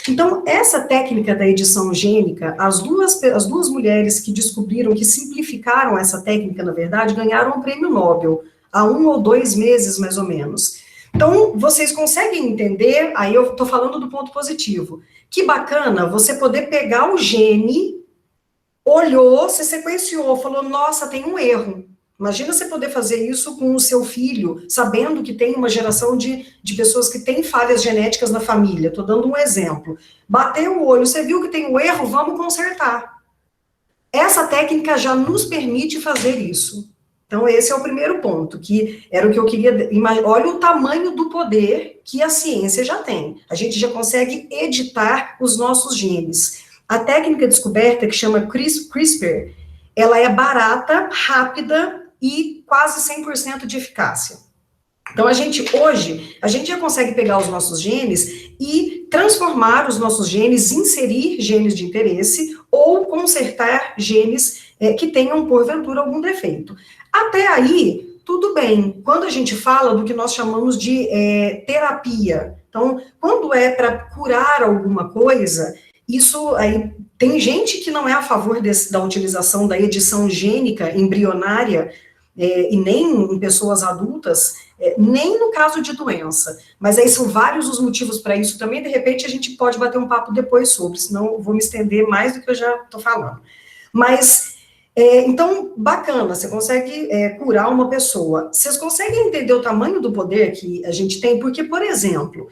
Então, essa técnica da edição gênica, as duas mulheres que descobriram, que simplificaram essa técnica, na verdade, ganharam um prêmio Nobel, há 1 ou 2 meses, mais ou menos. Então, vocês conseguem entender, aí eu estou falando do ponto positivo, que bacana você poder pegar o gene, olhou, se sequenciou, falou, nossa, tem um erro. Imagina você poder fazer isso com o seu filho, sabendo que tem uma geração de pessoas que têm falhas genéticas na família. Estou dando um exemplo. Bateu o olho, você viu que tem um erro, vamos consertar. Essa técnica já nos permite fazer isso. Então, esse é o primeiro ponto, que era o que eu queria... Olha o tamanho do poder que a ciência já tem. A gente já consegue editar os nossos genes. A técnica descoberta, que chama CRISPR, ela é barata, rápida e quase 100% de eficácia. Então, hoje, a gente já consegue pegar os nossos genes e transformar os nossos genes, inserir genes de interesse ou consertar genes que tenham, porventura, algum defeito. Até aí, tudo bem. Quando a gente fala do que nós chamamos de terapia, então, quando é para curar alguma coisa, isso aí, tem gente que não é a favor da utilização da edição gênica embrionária, e nem em pessoas adultas, nem no caso de doença, mas aí são vários os motivos para isso também, de repente a gente pode bater um papo depois sobre, senão eu vou me estender mais do que eu já estou falando. Mas, então, bacana, você consegue curar uma pessoa. Vocês conseguem entender o tamanho do poder que a gente tem? Porque, por exemplo,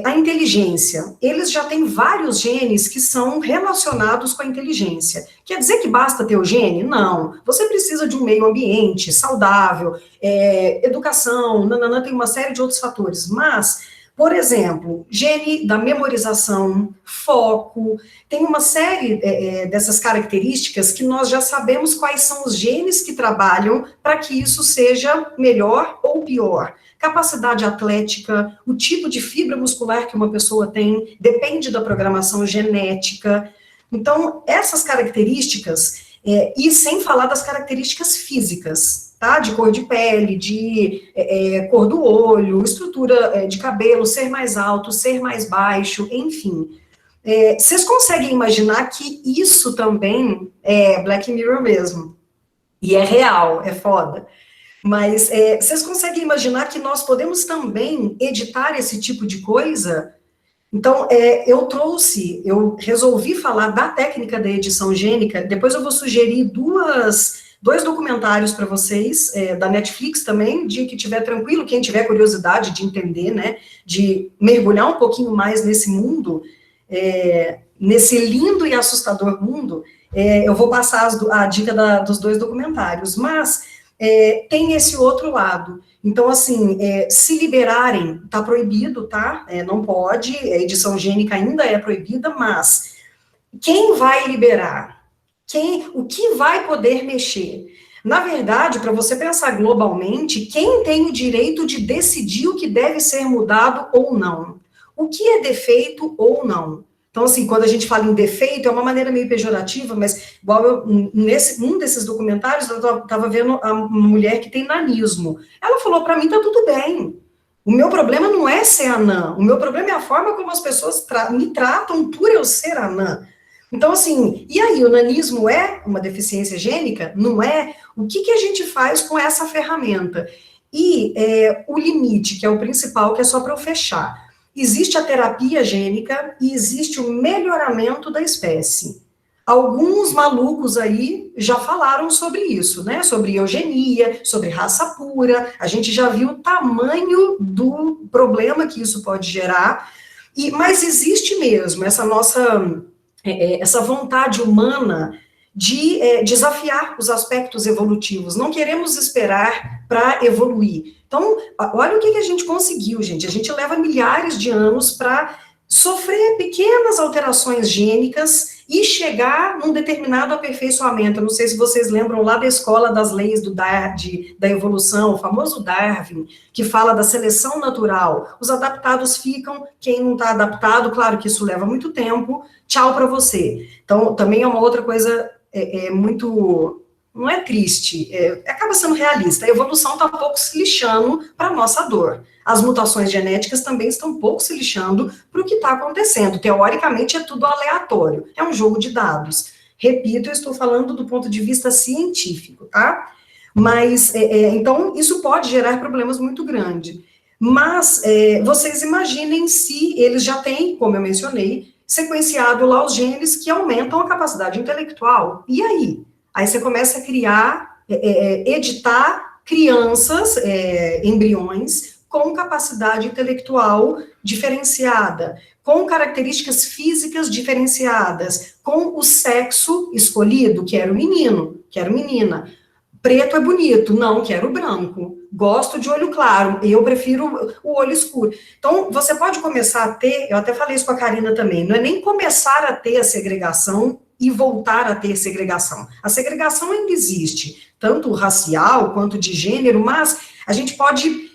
A inteligência, eles já têm vários genes que são relacionados com a inteligência. Quer dizer que basta ter o gene? Não. Você precisa de um meio ambiente saudável, educação, tem uma série de outros fatores. Mas, por exemplo, gene da memorização, foco, tem uma série dessas características que nós já sabemos quais são os genes que trabalham para que isso seja melhor ou pior. Capacidade atlética, o tipo de fibra muscular que uma pessoa tem, depende da programação genética. Então, essas características, e sem falar das características físicas, tá? De cor de pele, de cor do olho, estrutura de cabelo, ser mais alto, ser mais baixo, enfim. Vocês conseguem imaginar que isso também é Black Mirror mesmo? E é real, é foda. Mas vocês conseguem imaginar que nós podemos também editar esse tipo de coisa? Então, eu resolvi falar da técnica da edição gênica, depois eu vou sugerir dois documentários para vocês, da Netflix também, de que tiver tranquilo, quem tiver curiosidade de entender, né, de mergulhar um pouquinho mais nesse mundo, nesse lindo e assustador mundo, eu vou passar a dica dos dois documentários, mas tem esse outro lado. Então, assim, se liberarem, tá proibido, tá? Não pode, a edição gênica ainda é proibida, mas quem vai liberar? O que vai poder mexer? Na verdade, para você pensar globalmente, quem tem o direito de decidir o que deve ser mudado ou não? O que é defeito ou não? Então, assim, quando a gente fala em defeito, é uma maneira meio pejorativa, mas igual um desses documentários, eu estava vendo uma mulher que tem nanismo. Ela falou, para mim tá tudo bem. O meu problema não é ser anã, o meu problema é a forma como as pessoas me tratam por eu ser anã. Então, assim, e aí, o nanismo é uma deficiência gênica? Não é? O que a gente faz com essa ferramenta? E o limite, que é o principal, que é só para eu fechar. Existe a terapia gênica e existe o melhoramento da espécie. Alguns malucos aí já falaram sobre isso, né? Sobre eugenia, sobre raça pura. A gente já viu o tamanho do problema que isso pode gerar. Mas existe mesmo essa nossa essa vontade humana de desafiar os aspectos evolutivos. Não queremos esperar para evoluir. Então, olha o que a gente conseguiu, gente. A gente leva milhares de anos para sofrer pequenas alterações gênicas e chegar num determinado aperfeiçoamento. Eu não sei se vocês lembram lá da escola das leis da evolução, o famoso Darwin, que fala da seleção natural. Os adaptados ficam, quem não está adaptado, claro que isso leva muito tempo, tchau para você. Então, também é uma outra coisa muito... Não é triste, acaba sendo realista. A evolução está um pouco se lixando para a nossa dor. As mutações genéticas também estão um pouco se lixando para o que está acontecendo. Teoricamente, é tudo aleatório. É um jogo de dados. Repito, eu estou falando do ponto de vista científico, tá? Mas, então, isso pode gerar problemas muito grandes. Mas, vocês imaginem se eles já têm, como eu mencionei, sequenciado lá os genes que aumentam a capacidade intelectual. E aí? Aí você começa a criar, editar crianças, embriões, com capacidade intelectual diferenciada, com características físicas diferenciadas, com o sexo escolhido, quero menino, quero menina. Preto é bonito, não, quero branco. Gosto de olho claro, eu prefiro o olho escuro. Então, você pode começar a ter, eu até falei isso com a Karina também, não é nem começar a ter a segregação e voltar a ter segregação. A segregação ainda existe, tanto racial quanto de gênero, mas a gente pode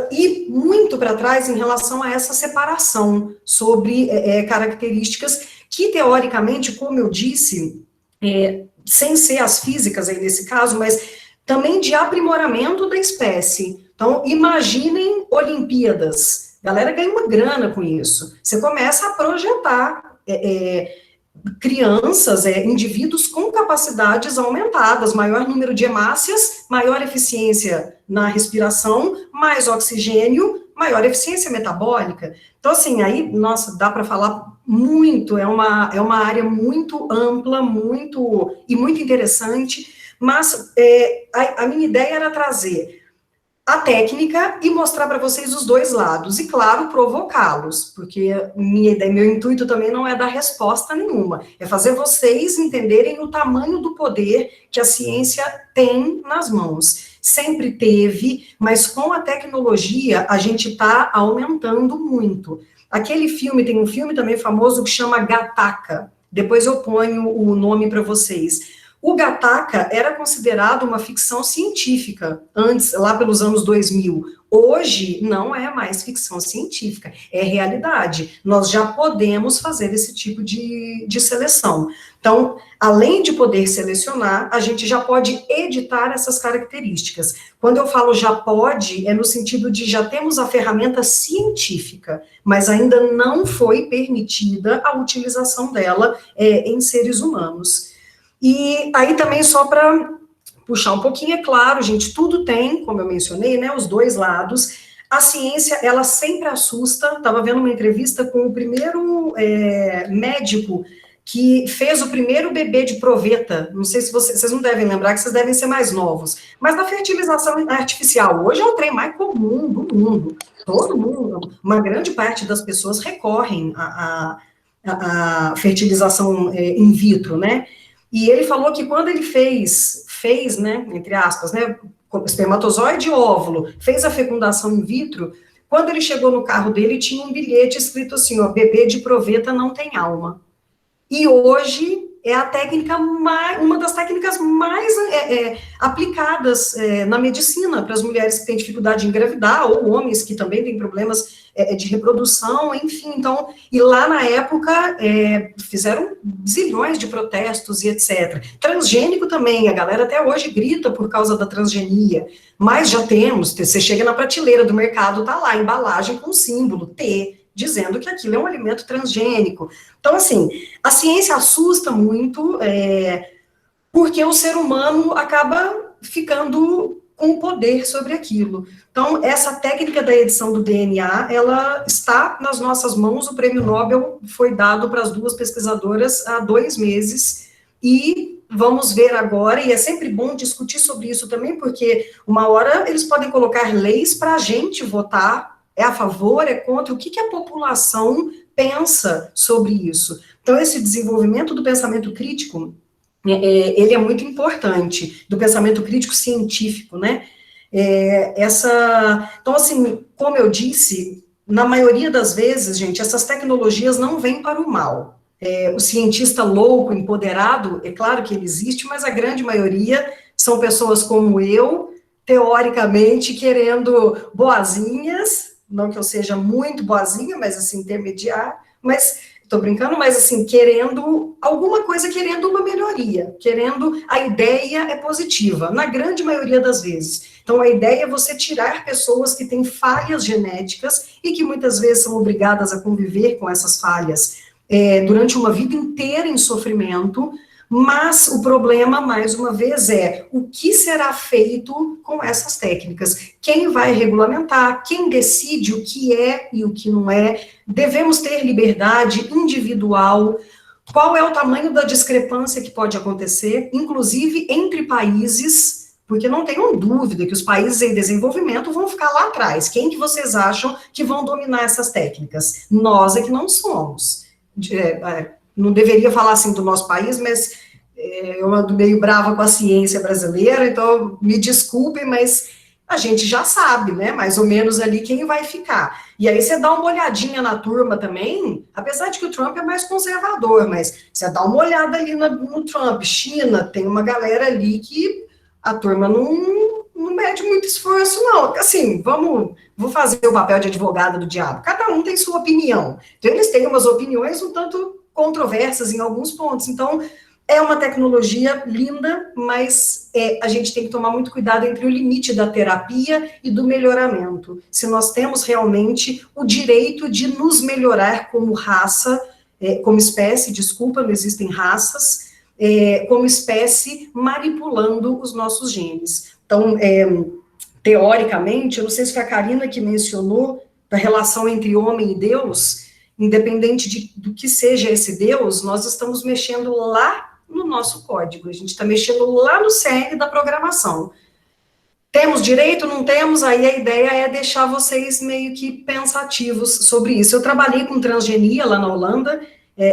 ir muito para trás em relação a essa separação sobre características que, teoricamente, como eu disse, sem ser as físicas aí nesse caso, mas também de aprimoramento da espécie. Então, imaginem Olimpíadas. A galera ganha uma grana com isso. Você começa a projetar crianças, indivíduos com capacidades aumentadas, maior número de hemácias, maior eficiência na respiração, mais oxigênio, maior eficiência metabólica. Então, assim, aí, nossa, dá para falar muito, é uma área muito ampla, muito interessante, mas a minha ideia era trazer a técnica e mostrar para vocês os dois lados, e claro, provocá-los, porque minha ideia, meu intuito também não é dar resposta nenhuma, é fazer vocês entenderem o tamanho do poder que a ciência tem nas mãos. Sempre teve, mas com a tecnologia a gente está aumentando muito. Aquele filme, tem um filme também famoso que chama Gattaca, depois eu ponho o nome para vocês. O Gattaca era considerado uma ficção científica, antes, lá pelos anos 2000. Hoje, não é mais ficção científica, é realidade. Nós já podemos fazer esse tipo de seleção. Então, além de poder selecionar, a gente já pode editar essas características. Quando eu falo já pode, é no sentido de já temos a ferramenta científica, mas ainda não foi permitida a utilização dela em seres humanos. E aí também, só para puxar um pouquinho, é claro, gente, tudo tem, como eu mencionei, né, os dois lados. A ciência, ela sempre assusta. Estava vendo uma entrevista com o primeiro médico que fez o primeiro bebê de proveta. Não sei se vocês não devem lembrar, que vocês devem ser mais novos, mas da fertilização artificial. Hoje é o trem mais comum do mundo. Todo mundo, uma grande parte das pessoas recorrem à fertilização in vitro, né? E ele falou que quando ele fez, né, entre aspas, né, espermatozoide e óvulo, fez a fecundação in vitro, quando ele chegou no carro dele, tinha um bilhete escrito assim, ó, bebê de proveta não tem alma. E hoje é a técnica uma das técnicas mais aplicadas na medicina para as mulheres que têm dificuldade de engravidar, ou homens que também têm problemas de reprodução, enfim. Então, e lá na época fizeram zilhões de protestos e etc. Transgênico também, a galera até hoje grita por causa da transgenia, mas já temos, você chega na prateleira do mercado, tá lá, embalagem com símbolo T, dizendo que aquilo é um alimento transgênico. Então, assim, a ciência assusta muito, porque o ser humano acaba ficando com poder sobre aquilo. Então, essa técnica da edição do DNA, ela está nas nossas mãos. O prêmio Nobel foi dado para as duas pesquisadoras há 2 meses, e vamos ver agora, e é sempre bom discutir sobre isso também, porque uma hora eles podem colocar leis para a gente votar, é a favor, é contra, o que a população pensa sobre isso. Então, esse desenvolvimento do pensamento crítico, ele é muito importante, do pensamento crítico científico, né? Então, assim, como eu disse, na maioria das vezes, gente, essas tecnologias não vêm para o mal. O cientista louco, empoderado, é claro que ele existe, mas a grande maioria são pessoas como eu, teoricamente, querendo boazinhas, não que eu seja muito boazinha, mas assim, intermediária, mas, estou brincando, mas assim, querendo alguma coisa, querendo uma melhoria, a ideia é positiva, na grande maioria das vezes. Então, a ideia é você tirar pessoas que têm falhas genéticas e que muitas vezes são obrigadas a conviver com essas falhas durante uma vida inteira em sofrimento. Mas o problema, mais uma vez, é o que será feito com essas técnicas. Quem vai regulamentar, quem decide o que é e o que não é. Devemos ter liberdade individual. Qual é o tamanho da discrepância que pode acontecer, inclusive entre países, porque não tenham dúvida que os países em desenvolvimento vão ficar lá atrás. Quem que vocês acham que vão dominar essas técnicas? Nós é que não somos. Não deveria falar assim do nosso país, mas eu ando meio brava com a ciência brasileira, então me desculpem, mas a gente já sabe, né, mais ou menos ali quem vai ficar. E aí você dá uma olhadinha na turma também, apesar de que o Trump é mais conservador, mas você dá uma olhada ali no Trump, China, tem uma galera ali que a turma não mede muito esforço, não. Assim, vou fazer o papel de advogada do diabo. Cada um tem sua opinião. Então, eles têm umas opiniões um tanto controversas em alguns pontos. Então, é uma tecnologia linda, mas a gente tem que tomar muito cuidado entre o limite da terapia e do melhoramento. Se nós temos realmente o direito de nos melhorar como raça, como espécie, desculpa, não existem raças, como espécie, manipulando os nossos genes. Então, teoricamente, eu não sei se foi a Karina que mencionou da relação entre homem e Deus, independente do que seja esse Deus, nós estamos mexendo lá no nosso código, a gente está mexendo lá no cerne da programação. Temos direito, não temos? Aí a ideia é deixar vocês meio que pensativos sobre isso. Eu trabalhei com transgenia lá na Holanda,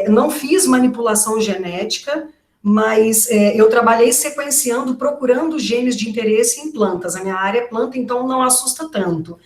não fiz manipulação genética, mas eu trabalhei sequenciando, procurando genes de interesse em plantas. A minha área é planta, então não assusta tanto.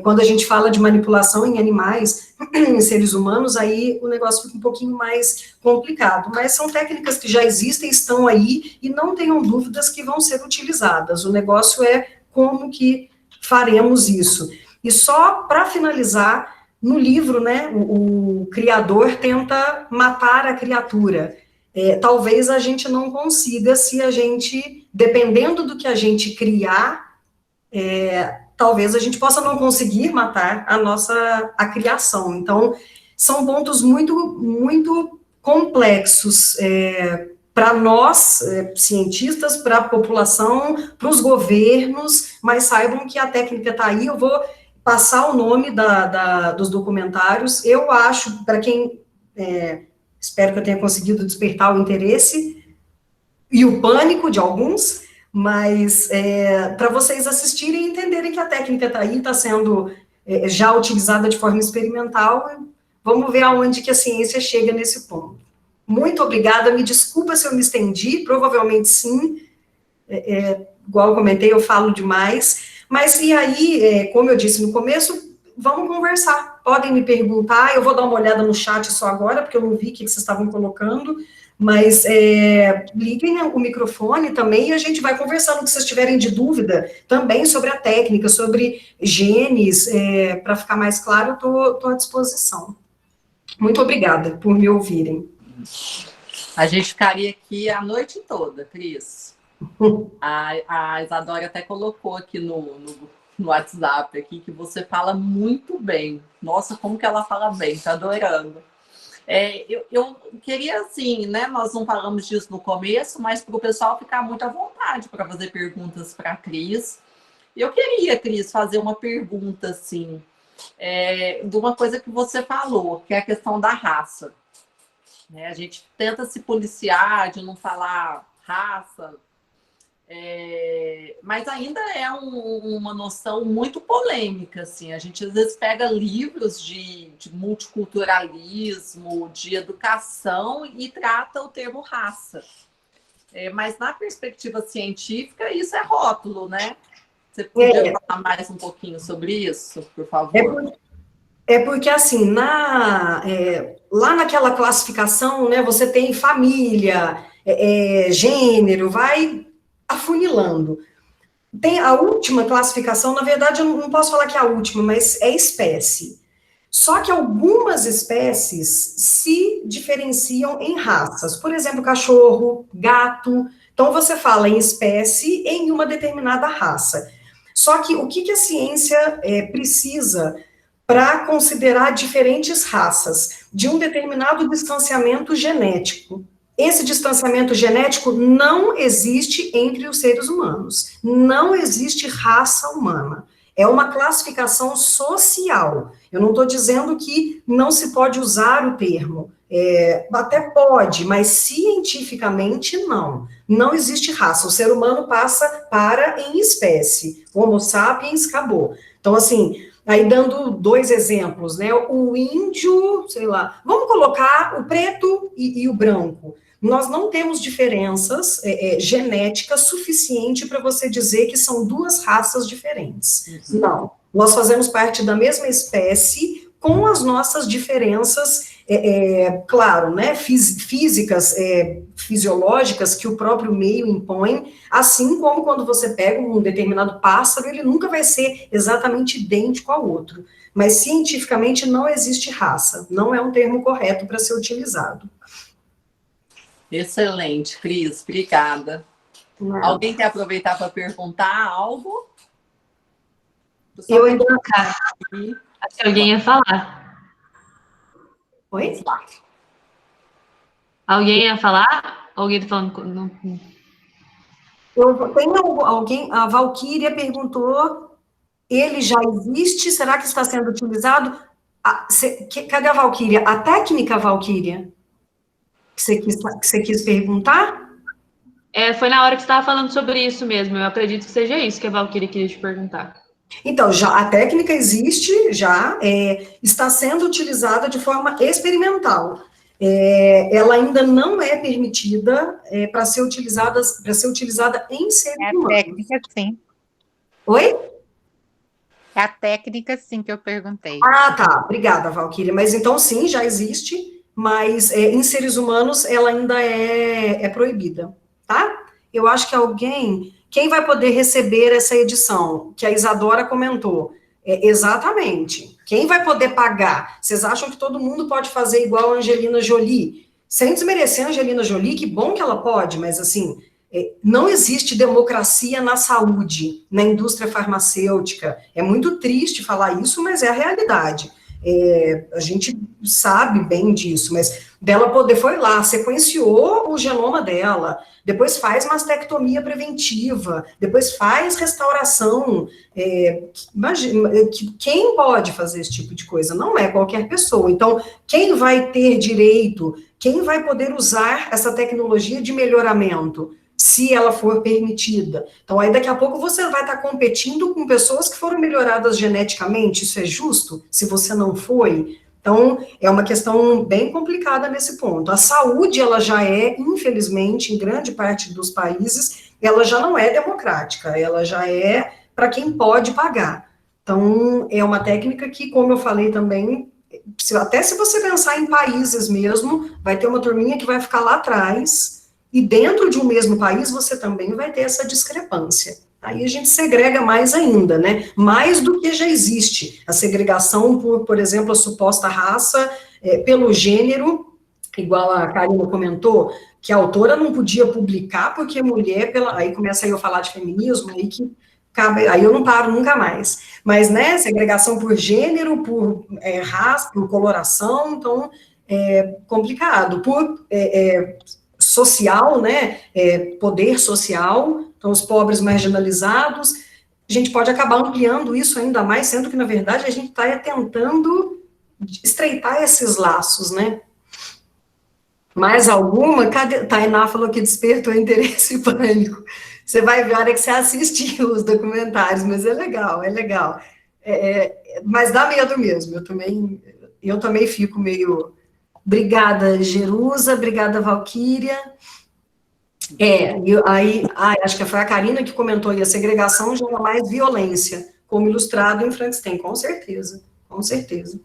Quando a gente fala de manipulação em animais, em seres humanos, aí o negócio fica um pouquinho mais complicado. Mas são técnicas que já existem, estão aí, e não tenham dúvidas que vão ser utilizadas. O negócio é como que faremos isso. E só para finalizar, no livro, né, o criador tenta matar a criatura. Talvez a gente não consiga se a gente, dependendo do que a gente criar, talvez a gente possa não conseguir matar a criação. Então, são pontos muito, muito complexos para nós, cientistas, para a população, para os governos, mas saibam que a técnica está aí. Eu vou passar o nome dos documentários. Eu acho, para quem... espero que eu tenha conseguido despertar o interesse e o pânico de alguns, mas para vocês assistirem e entenderem que a técnica está aí, está sendo já utilizada de forma experimental. Vamos ver aonde que a ciência chega nesse ponto. Muito obrigada, me desculpa se eu me estendi, provavelmente sim, igual eu comentei, eu falo demais, mas e aí, como eu disse no começo, vamos conversar, podem me perguntar, eu vou dar uma olhada no chat só agora, porque eu não vi o que vocês estavam colocando, mas liguem o microfone também e a gente vai conversando, se vocês tiverem de dúvida, também sobre a técnica, sobre genes, para ficar mais claro, eu estou à disposição. Muito obrigada por me ouvirem. A gente ficaria aqui a noite toda, Cris. A Isadora até colocou aqui no WhatsApp aqui que você fala muito bem. Nossa, como que ela fala bem, tá adorando. Eu queria, assim, né, nós não falamos disso no começo, mas para o pessoal ficar muito à vontade para fazer perguntas para a Cris. Eu queria, Cris, fazer uma pergunta, assim, de uma coisa que você falou, que é a questão da raça. A gente tenta se policiar de não falar raça, mas ainda é uma noção muito polêmica, assim. A gente às vezes pega livros de multiculturalismo, de educação e trata o termo raça. Mas na perspectiva científica, isso é rótulo, né? Você podia falar mais um pouquinho sobre isso, por favor? Porque, assim, lá naquela classificação, né, você tem família, gênero, vai afunilando. Tem a última classificação, na verdade, eu não posso falar que é a última, mas é espécie. Só que algumas espécies se diferenciam em raças. Por exemplo, cachorro, gato. Então, você fala em espécie em uma determinada raça. Só que o que a ciência precisa para considerar diferentes raças de um determinado distanciamento genético? Esse distanciamento genético não existe entre os seres humanos. Não existe raça humana. É uma classificação social. Eu não estou dizendo que não se pode usar o termo. Até pode, mas cientificamente não. Não existe raça. O ser humano para em espécie. Homo sapiens, acabou. Então, assim, aí dando 2 exemplos, né? O índio, sei lá, vamos colocar o preto e o branco. Nós não temos diferenças genéticas suficiente para você dizer que são 2 raças diferentes. Uhum. Não. Nós fazemos parte da mesma espécie com as nossas diferenças, claro, né, físicas, fisiológicas, que o próprio meio impõe, assim como quando você pega um determinado pássaro, ele nunca vai ser exatamente idêntico ao outro. Mas, cientificamente, não existe raça. Não é um termo correto para ser utilizado. Excelente, Cris, obrigada. Alguém quer aproveitar para perguntar algo? Eu ainda não quero. Acho que alguém ia falar. Oi? Alguém ia falar? Alguém está falando? Tem alguém, a Valquíria perguntou, ele já existe, será que está sendo utilizado? Cadê a Valquíria? A técnica, Valquíria? Que você quis perguntar? Foi na hora que você estava falando sobre isso mesmo. Eu acredito que seja isso que a Valquíria queria te perguntar. Então, já a técnica existe, já está sendo utilizada de forma experimental. Ela ainda não é permitida para ser utilizada em seres humanos. É a técnica, sim. Oi? É a técnica, sim, que eu perguntei. Ah, tá. Obrigada, Valquíria. Mas então, sim, já existe, mas em seres humanos ela ainda é proibida, tá? Eu acho que quem vai poder receber essa edição, que a Isadora comentou, exatamente. Quem vai poder pagar? Vocês acham que todo mundo pode fazer igual a Angelina Jolie? Sem desmerecer a Angelina Jolie, que bom que ela pode, mas assim, não existe democracia na saúde, na indústria farmacêutica. É muito triste falar isso, mas é a realidade. A gente sabe bem disso, mas dela poder foi lá, sequenciou o genoma dela, depois faz mastectomia preventiva, depois faz restauração. Imagina, quem pode fazer esse tipo de coisa? Não é qualquer pessoa. Então, quem vai ter direito, quem vai poder usar essa tecnologia de melhoramento? Se ela for permitida. Então, aí daqui a pouco você vai estar competindo com pessoas que foram melhoradas geneticamente, isso é justo? Se você não foi? Então, é uma questão bem complicada nesse ponto. A saúde, ela já infelizmente, em grande parte dos países, ela já não é democrática, ela já é para quem pode pagar. Então, é uma técnica que, como eu falei também, até se você pensar em países mesmo, vai ter uma turminha que vai ficar lá atrás. E dentro de um mesmo país, você também vai ter essa discrepância. Aí a gente segrega mais ainda, né? Mais do que já existe. A segregação por exemplo, a suposta raça, pelo gênero, igual a Karina comentou, que a autora não podia publicar porque mulher, aí começa aí eu falar de feminismo, aí eu não paro nunca mais. Mas, né, segregação por gênero, por raça, por coloração, então, é complicado. Por social, né, poder social, então os pobres marginalizados, a gente pode acabar ampliando isso ainda mais, sendo que, na verdade, a gente está tentando estreitar esses laços, né. Mais alguma? Cadê? Tainá falou que despertou interesse e pânico. Você vai ver a hora que você assistir os documentários, mas é legal, é legal. Mas dá medo mesmo, eu também fico meio... Obrigada, Jerusa, obrigada, Valquíria. Acho que foi a Karina que comentou aí, a segregação gera mais violência, como ilustrado em Frankenstein, com certeza, com certeza.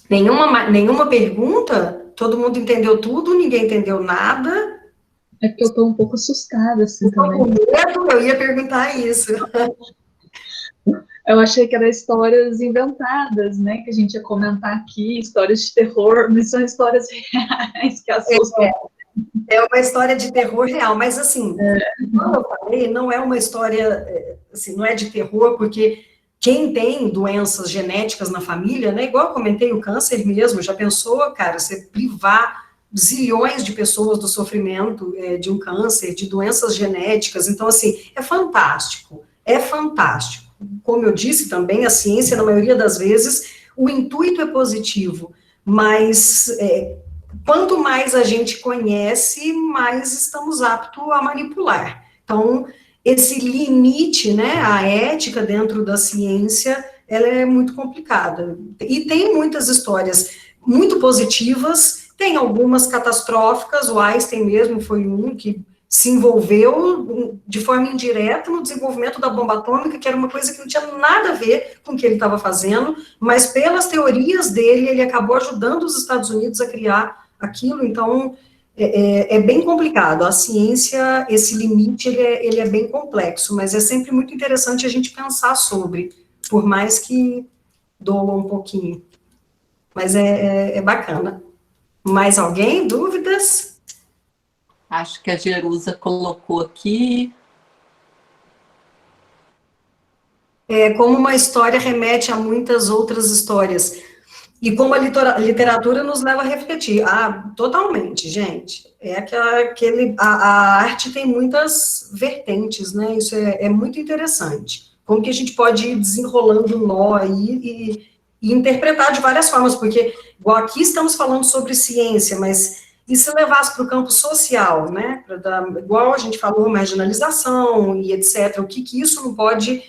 Nenhuma pergunta? Todo mundo entendeu tudo, ninguém entendeu nada? É que eu estou um pouco assustada, assim, também. Com medo, eu ia perguntar isso. Eu achei que eram histórias inventadas, né? Que a gente ia comentar aqui, histórias de terror, mas são histórias reais que assustam. É uma história de terror real, mas assim, como eu falei, não é uma história, assim, não é de terror, porque quem tem doenças genéticas na família, né? Igual eu comentei, o câncer mesmo, já pensou, cara, você privar zilhões de pessoas do sofrimento de um câncer, de doenças genéticas, então assim, é fantástico, é fantástico. Como eu disse também, a ciência, na maioria das vezes, o intuito é positivo, mas quanto mais a gente conhece, mais estamos aptos a manipular. Então, esse limite, né, a ética dentro da ciência, ela é muito complicada. E tem muitas histórias muito positivas, tem algumas catastróficas, o Einstein mesmo foi um que se envolveu de forma indireta no desenvolvimento da bomba atômica, que era uma coisa que não tinha nada a ver com o que ele estava fazendo, mas pelas teorias dele, ele acabou ajudando os Estados Unidos a criar aquilo, então é bem complicado. A ciência, esse limite, ele é bem complexo, mas é sempre muito interessante a gente pensar sobre, por mais que doa um pouquinho. Mas é bacana. Mais alguém? Dúvidas? Acho que a Jerusa colocou aqui. Como uma história remete a muitas outras histórias. E como a literatura nos leva a refletir. Totalmente, gente. A arte tem muitas vertentes, né? Isso é muito interessante. Como que a gente pode ir desenrolando um nó aí e interpretar de várias formas, porque, igual aqui estamos falando sobre ciência, mas e se levasse para o campo social, né, igual a gente falou, marginalização e etc., o que isso não pode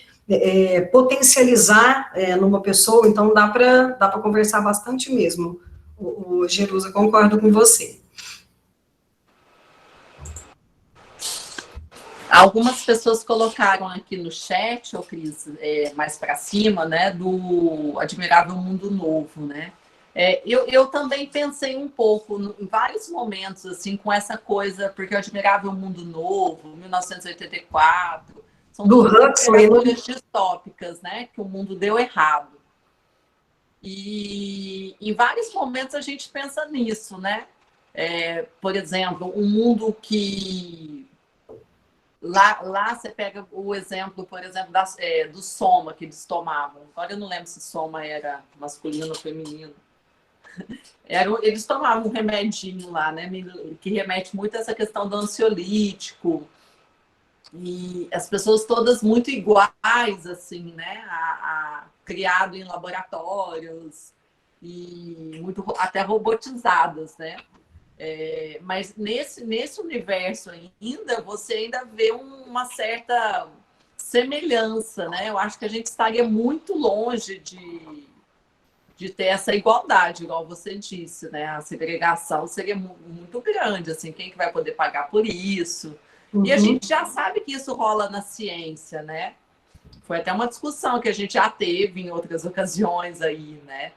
potencializar numa pessoa, então dá para conversar bastante mesmo. O Jerusa, concordo com você. Algumas pessoas colocaram aqui no chat, ô Cris, mais para cima, né, do Admirável Mundo Novo, né? Eu também pensei um pouco, em vários momentos, assim, com essa coisa, porque o Admirável Mundo Novo, 1984, são literaturas distópicas, né, que o mundo deu errado. E em vários momentos a gente pensa nisso, né? Por exemplo, um mundo que... Lá você pega o exemplo, por exemplo, do soma que eles tomavam. Agora eu não lembro se soma era masculino ou feminino. Eles tomavam um remedinho lá, né? Que remete muito a essa questão do ansiolítico. E as pessoas todas muito iguais, assim, né? Criado em laboratórios e muito até robotizadas, né? Mas nesse universo ainda, você ainda vê uma certa semelhança, né? Eu acho que a gente estaria muito longe de ter essa igualdade, igual você disse, né? A segregação seria muito grande, assim, quem que vai poder pagar por isso? Uhum. E a gente já sabe que isso rola na ciência, né? Foi até uma discussão que a gente já teve em outras ocasiões aí, né?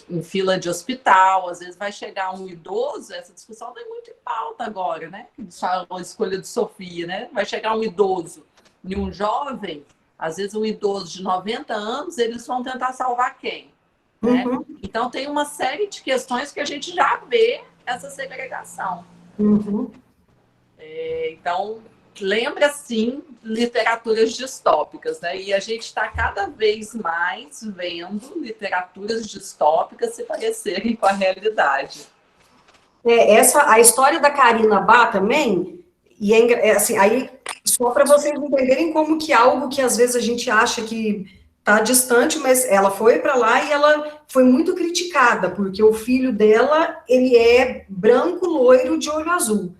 Em fila de hospital, às vezes vai chegar um idoso, essa discussão está muito em pauta agora, né? Eles falam a escolha de Sofia, né? Vai chegar um idoso e um jovem, às vezes um idoso de 90 anos, eles vão tentar salvar quem? Né? Uhum. Então tem uma série de questões que a gente já vê essa segregação. Uhum. Então, lembra, sim, literaturas distópicas, né? E a gente está cada vez mais vendo literaturas distópicas se parecerem com a realidade. A história da Karina Bá também, e assim, aí, só para vocês entenderem como que algo que às vezes a gente acha que está distante, mas ela foi para lá e ela foi muito criticada, porque o filho dela, ele é branco, loiro, de olho azul.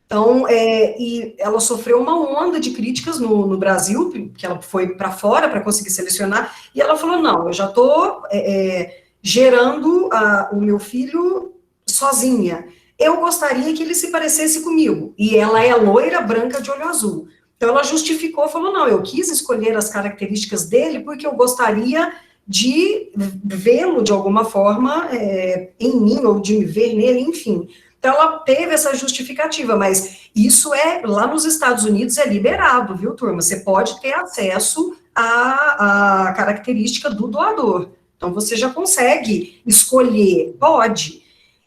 Então, e ela sofreu uma onda de críticas no Brasil, que ela foi para fora para conseguir selecionar, e ela falou, não, eu já estou gerando o meu filho sozinha. Eu gostaria que ele se parecesse comigo. E ela é loira, branca, de olho azul. Então, ela justificou, falou, não, eu quis escolher as características dele porque eu gostaria de vê-lo, de alguma forma, em mim, ou de me ver nele, enfim. Então, ela teve essa justificativa, mas isso lá nos Estados Unidos é liberado, viu, turma? Você pode ter acesso à característica do doador. Então, você já consegue escolher, pode.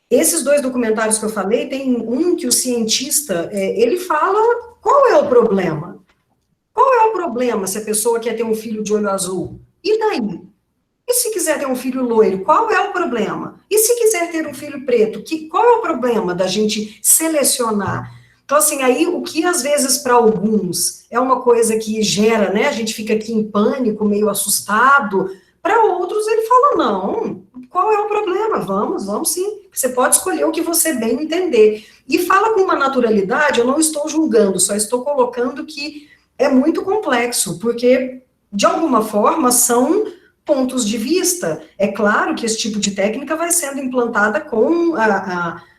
Esses 2 documentários que eu falei, tem um que o cientista, ele fala qual é o problema. Qual é o problema se a pessoa quer ter um filho de olho azul? E daí? E se quiser ter um filho loiro, qual é o problema? E se quiser ter um filho preto, qual é o problema da gente selecionar? Então, assim, aí o que às vezes para alguns é uma coisa que gera, né? A gente fica aqui em pânico, meio assustado. Para outros, ele fala, não, qual é o problema? Vamos sim. Você pode escolher o que você bem entender. E fala com uma naturalidade, eu não estou julgando, só estou colocando que é muito complexo, porque, de alguma forma, são pontos de vista. É claro que esse tipo de técnica vai sendo implantada com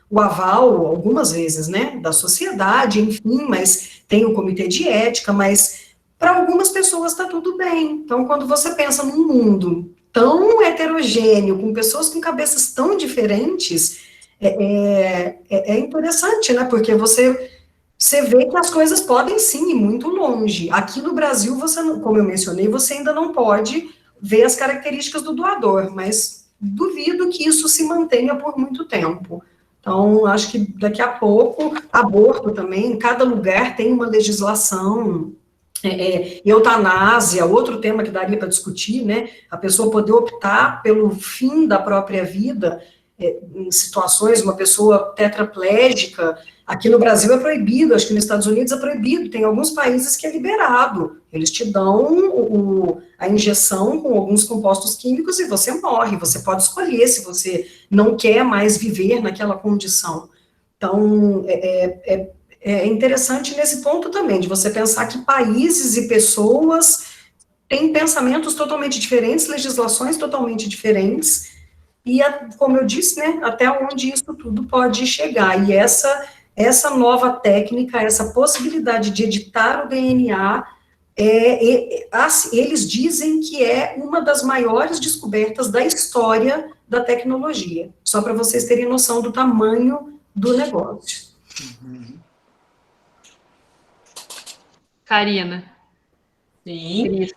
o aval, algumas vezes, né, da sociedade, enfim, mas tem o comitê de ética, mas para algumas pessoas está tudo bem. Então, quando você pensa num mundo tão heterogêneo, com pessoas com cabeças tão diferentes, é interessante, né, porque você vê que as coisas podem sim ir muito longe. Aqui no Brasil, você, como eu mencionei, você ainda não pode ver as características do doador, mas duvido que isso se mantenha por muito tempo. Então, acho que daqui a pouco, aborto também, em cada lugar tem uma legislação, eutanásia, outro tema que daria para discutir, né, a pessoa poder optar pelo fim da própria vida, em situações, uma pessoa tetraplégica, Aqui no Brasil é proibido, acho que nos Estados Unidos é proibido, tem alguns países que é liberado. Eles te dão a injeção com alguns compostos químicos e você morre. Você pode escolher se você não quer mais viver naquela condição. Então, é interessante nesse ponto também, de você pensar que países e pessoas têm pensamentos totalmente diferentes, legislações totalmente diferentes, e, como eu disse, né, até onde isso tudo pode chegar. E essa nova técnica, essa possibilidade de editar o DNA, eles dizem que é uma das maiores descobertas da história da tecnologia, só para vocês terem noção do tamanho do negócio. Karina. Sim.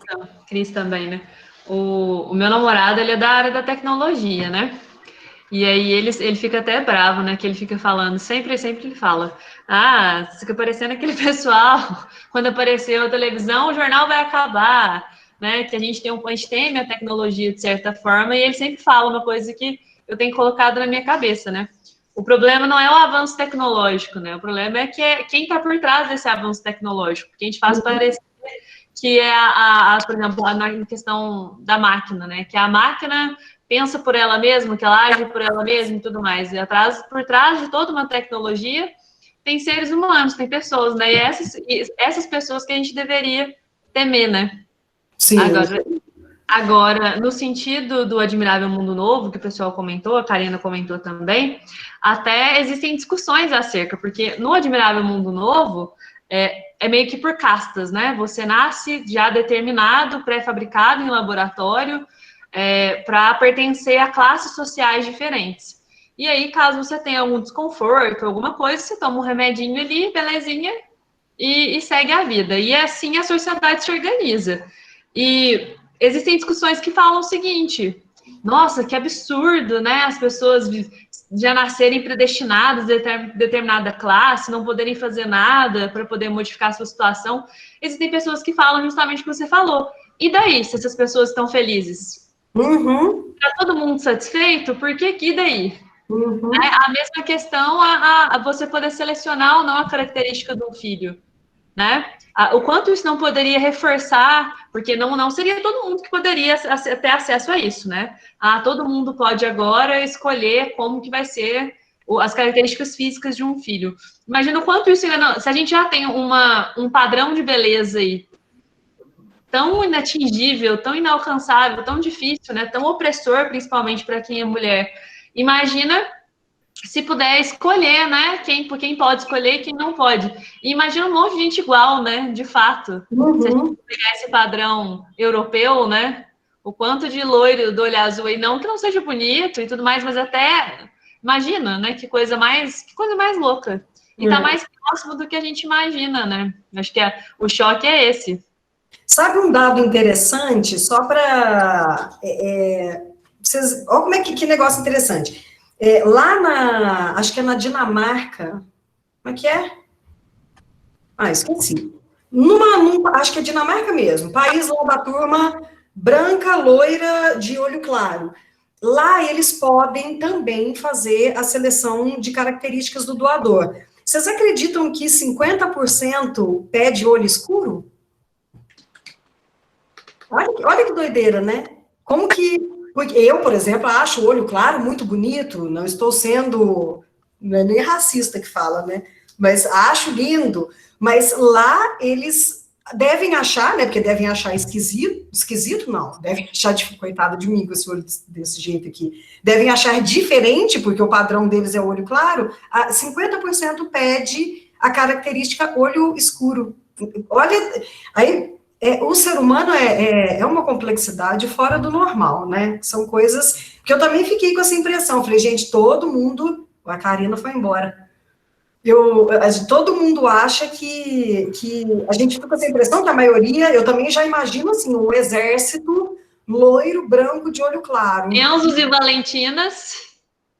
Cris também, né? O meu namorado, ele é da área da tecnologia, né? E aí ele fica até bravo, né? Que ele fica falando, sempre ele fala, fica parecendo aquele pessoal, quando apareceu a televisão, o jornal vai acabar, né? Que a gente teme a tecnologia de certa forma, e ele sempre fala uma coisa que eu tenho colocado na minha cabeça, né? O problema não é o avanço tecnológico, né? O problema é que quem está por trás desse avanço tecnológico, que a gente faz parecer que é, por exemplo, na questão da máquina, né? Que a máquina pensa por ela mesma, que ela age por ela mesma e tudo mais. E por trás de toda uma tecnologia, tem seres humanos, tem pessoas, né? E essas pessoas que a gente deveria temer, né? Sim. Agora, no sentido do Admirável Mundo Novo, que o pessoal comentou, a Karina comentou também, até existem discussões acerca, porque no Admirável Mundo Novo, é meio que por castas, né? Você nasce já determinado, pré-fabricado em laboratório, para pertencer a classes sociais diferentes. E aí, caso você tenha algum desconforto, alguma coisa, você toma um remedinho ali, belezinha, e segue a vida. E assim a sociedade se organiza. E existem discussões que falam o seguinte: nossa, que absurdo, né? As pessoas já nascerem predestinadas a determinada classe, não poderem fazer nada para poder modificar a sua situação. Existem pessoas que falam justamente o que você falou. E daí, se essas pessoas estão felizes? Uhum. Está todo mundo satisfeito? Por que daí? Uhum. A mesma questão a você poder selecionar ou não a característica do filho, né? O quanto isso não poderia reforçar, porque não seria todo mundo que poderia ter acesso a isso, né? Todo mundo pode agora escolher como que vai ser as características físicas de um filho. Imagina o quanto isso, se a gente já tem um padrão de beleza aí tão inatingível, tão inalcançável, tão difícil, né? Tão opressor, principalmente para quem é mulher. Imagina se puder escolher, né? Quem pode escolher e quem não pode. E imagina um monte de gente igual, né? De fato. Uhum. Se a gente pegar esse padrão europeu, né? O quanto de loiro do olho azul aí, não que não seja bonito e tudo mais, mas até imagina, né? Que coisa mais louca. E tá mais próximo do que a gente imagina, né? Acho que o choque é esse. Sabe um dado interessante, só para vocês, olha como que negócio interessante. Lá acho que é na Dinamarca, como é que é? Esqueci. Acho que é Dinamarca mesmo, país lá da turma branca, loira, de olho claro. Lá eles podem também fazer a seleção de características do doador. Vocês acreditam que 50% pede olho escuro? Olha que doideira, né? Como que... Porque eu, por exemplo, acho o olho claro muito bonito, não estou sendo... Não é nem racista que fala, né? Mas acho lindo. Mas lá eles devem achar, né? Porque devem achar esquisito não, devem achar, coitado de mim com esse olho desse jeito aqui. Devem achar diferente, porque o padrão deles é o olho claro. 50% pede a característica olho escuro. Olha, aí... o ser humano é uma complexidade fora do normal, né? São coisas que eu também fiquei com essa impressão. Falei, gente, todo mundo... A Karina foi embora. Todo mundo acha que a gente fica com essa impressão que a maioria... Eu também já imagino, assim, um exército loiro, branco, de olho claro. Enzos e Valentinas.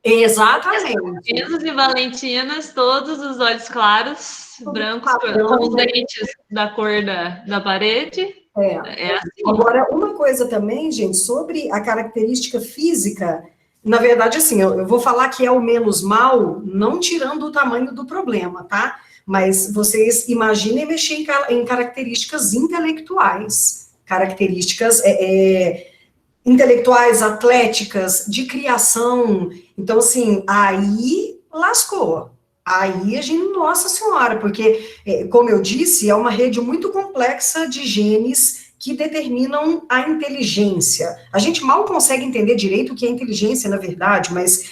Exatamente. Enzos e Valentinas, todos os olhos claros, brancos, com os dentes da cor da parede. Assim. Agora, uma coisa também, gente, sobre a característica física, Na verdade, assim, eu vou falar que é o menos mal, não tirando o tamanho do problema, tá? Mas vocês imaginem mexer em características intelectuais, características intelectuais, atléticas, de criação. Então, assim, aí lascou. Aí a gente, nossa senhora, porque, como eu disse, é uma rede muito complexa de genes que determinam a inteligência. A gente mal consegue entender direito o que é inteligência, na verdade, mas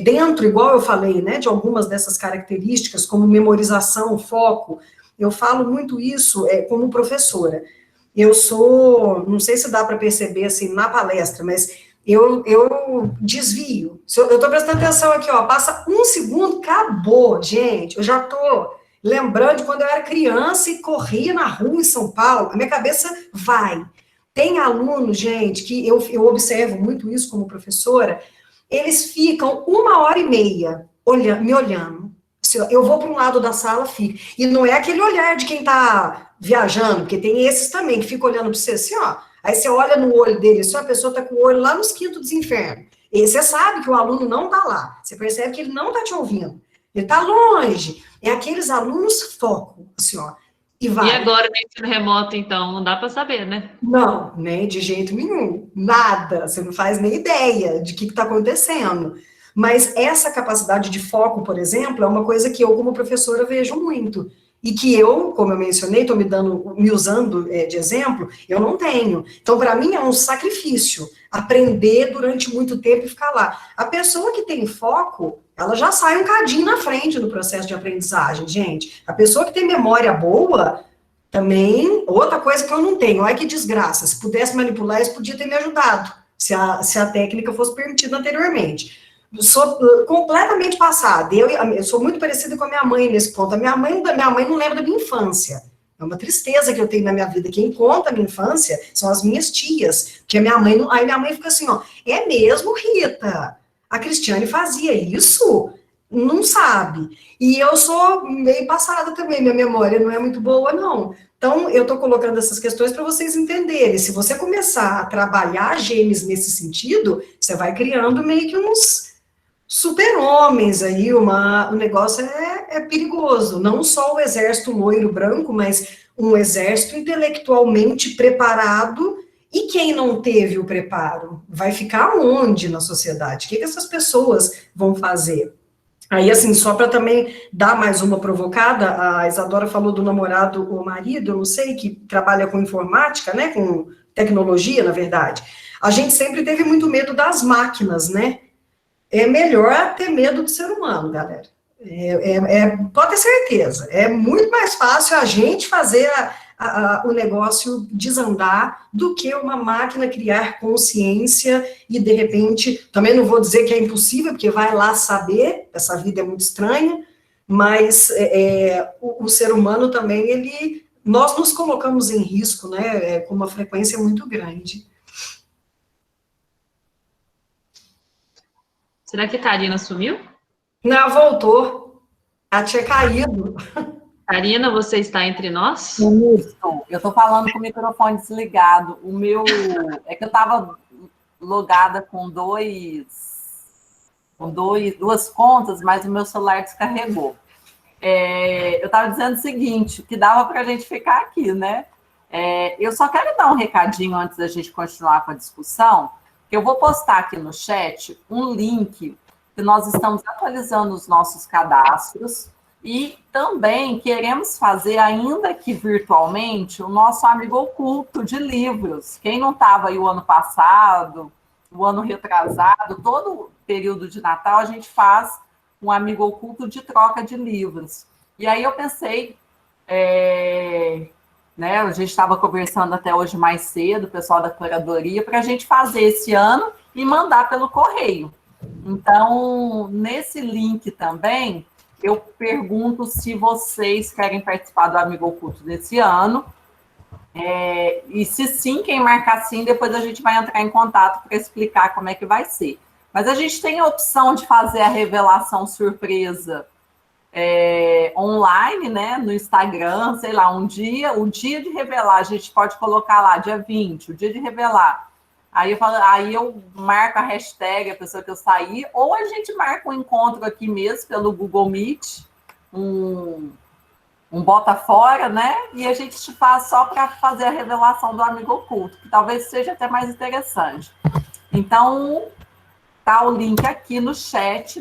dentro, igual eu falei, né, de algumas dessas características, como memorização, foco, eu falo muito isso como professora. Eu sou, não sei se dá para perceber assim na palestra, mas eu desvio. Eu estou prestando atenção aqui, ó, passa um segundo, acabou, gente. Eu já estou lembrando de quando eu era criança e corria na rua em São Paulo, a minha cabeça vai. Tem aluno, gente, que eu observo muito isso como professora, eles ficam 1h30 me olhando. Eu vou para um lado da sala, fico. E não é aquele olhar de quem está viajando, porque tem esses também, que fica olhando para você assim, ó. Aí você olha no olho dele, só a pessoa está com o olho lá nos quintos dos infernos. E você sabe que o aluno não está lá. Você percebe que ele não está te ouvindo. Ele está longe. É aqueles alunos foco, assim, ó. E vai. E agora, no ensino remoto, então, não dá para saber, né? Não, nem de jeito nenhum. Nada. Você não faz nem ideia de que está acontecendo. Mas essa capacidade de foco, por exemplo, é uma coisa que eu, como professora, vejo muito. E que eu, como eu mencionei, estou me usando de exemplo, eu não tenho. Então, para mim, é um sacrifício aprender durante muito tempo e ficar lá. A pessoa que tem foco, ela já sai um cadinho na frente no processo de aprendizagem, gente. A pessoa que tem memória boa, também, outra coisa que eu não tenho, olha que desgraça. Se pudesse manipular, isso podia ter me ajudado, se a técnica fosse permitida anteriormente. Sou completamente passada. Eu sou muito parecida com a minha mãe nesse ponto. Minha mãe não lembra da minha infância. É uma tristeza que eu tenho na minha vida. Quem conta a minha infância são as minhas tias. Porque a minha mãe não. Aí minha mãe fica assim, ó. É mesmo, Rita? A Cristiane fazia isso? Não sabe. E eu sou meio passada também. Minha memória não é muito boa, não. Então, eu estou colocando essas questões para vocês entenderem. Se você começar a trabalhar genes nesse sentido, você vai criando meio que uns super-homens aí, o negócio é perigoso, não só o exército loiro branco, mas um exército intelectualmente preparado, e quem não teve o preparo, vai ficar onde na sociedade? O que essas pessoas vão fazer? Aí, assim, só para também dar mais uma provocada, a Isadora falou do namorado ou marido, eu não sei, que trabalha com informática, né, com tecnologia, na verdade. A gente sempre teve muito medo das máquinas, né? É melhor ter medo do ser humano, galera. Pode ter certeza. É muito mais fácil a gente fazer o negócio desandar do que uma máquina criar consciência e, de repente, também não vou dizer que é impossível, porque vai lá saber, essa vida é muito estranha, mas o ser humano também, nós nos colocamos em risco, né, com uma frequência muito grande. Será que Karina sumiu? Não, voltou. Ela tinha caído. Karina, você está entre nós? Eu estou falando com o microfone desligado. O meu... É que eu estava logada com duas contas, mas o meu celular descarregou. Eu estava dizendo o seguinte, que dava para a gente ficar aqui, né? Eu só quero dar um recadinho antes da gente continuar com a discussão. Eu vou postar aqui no chat um link que nós estamos atualizando os nossos cadastros e também queremos fazer, ainda que virtualmente, o nosso amigo oculto de livros. Quem não estava aí o ano passado, o ano retrasado, todo período de Natal, a gente faz um amigo oculto de troca de livros. E aí eu pensei... né, a gente estava conversando até hoje mais cedo, o pessoal da curadoria, para a gente fazer esse ano e mandar pelo correio. Então, nesse link também, eu pergunto se vocês querem participar do Amigo Oculto desse ano. E se sim, quem marcar sim, depois a gente vai entrar em contato para explicar como é que vai ser. Mas a gente tem a opção de fazer a revelação surpresa online, né, no Instagram, sei lá, o dia de revelar, a gente pode colocar lá, dia 20, o dia de revelar. Aí eu marco a hashtag, a pessoa que eu saí, ou a gente marca um encontro aqui mesmo pelo Google Meet, um bota fora, né? E a gente te faz só para fazer a revelação do amigo oculto, que talvez seja até mais interessante. Então, tá o link aqui no chat,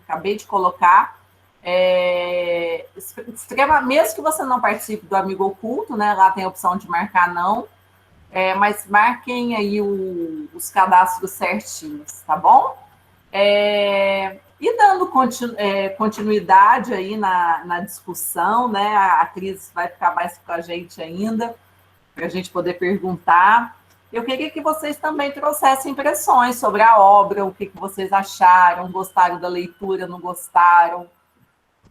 acabei de colocar. Mesmo que você não participe do amigo oculto, né? Lá tem a opção de marcar não. Mas marquem aí os cadastros certinhos, tá bom? E dando continuidade aí na discussão, né? A Cris vai ficar mais com a gente ainda, para a gente poder perguntar. Eu queria que vocês também trouxessem impressões sobre a obra, o que vocês acharam, gostaram da leitura, não gostaram.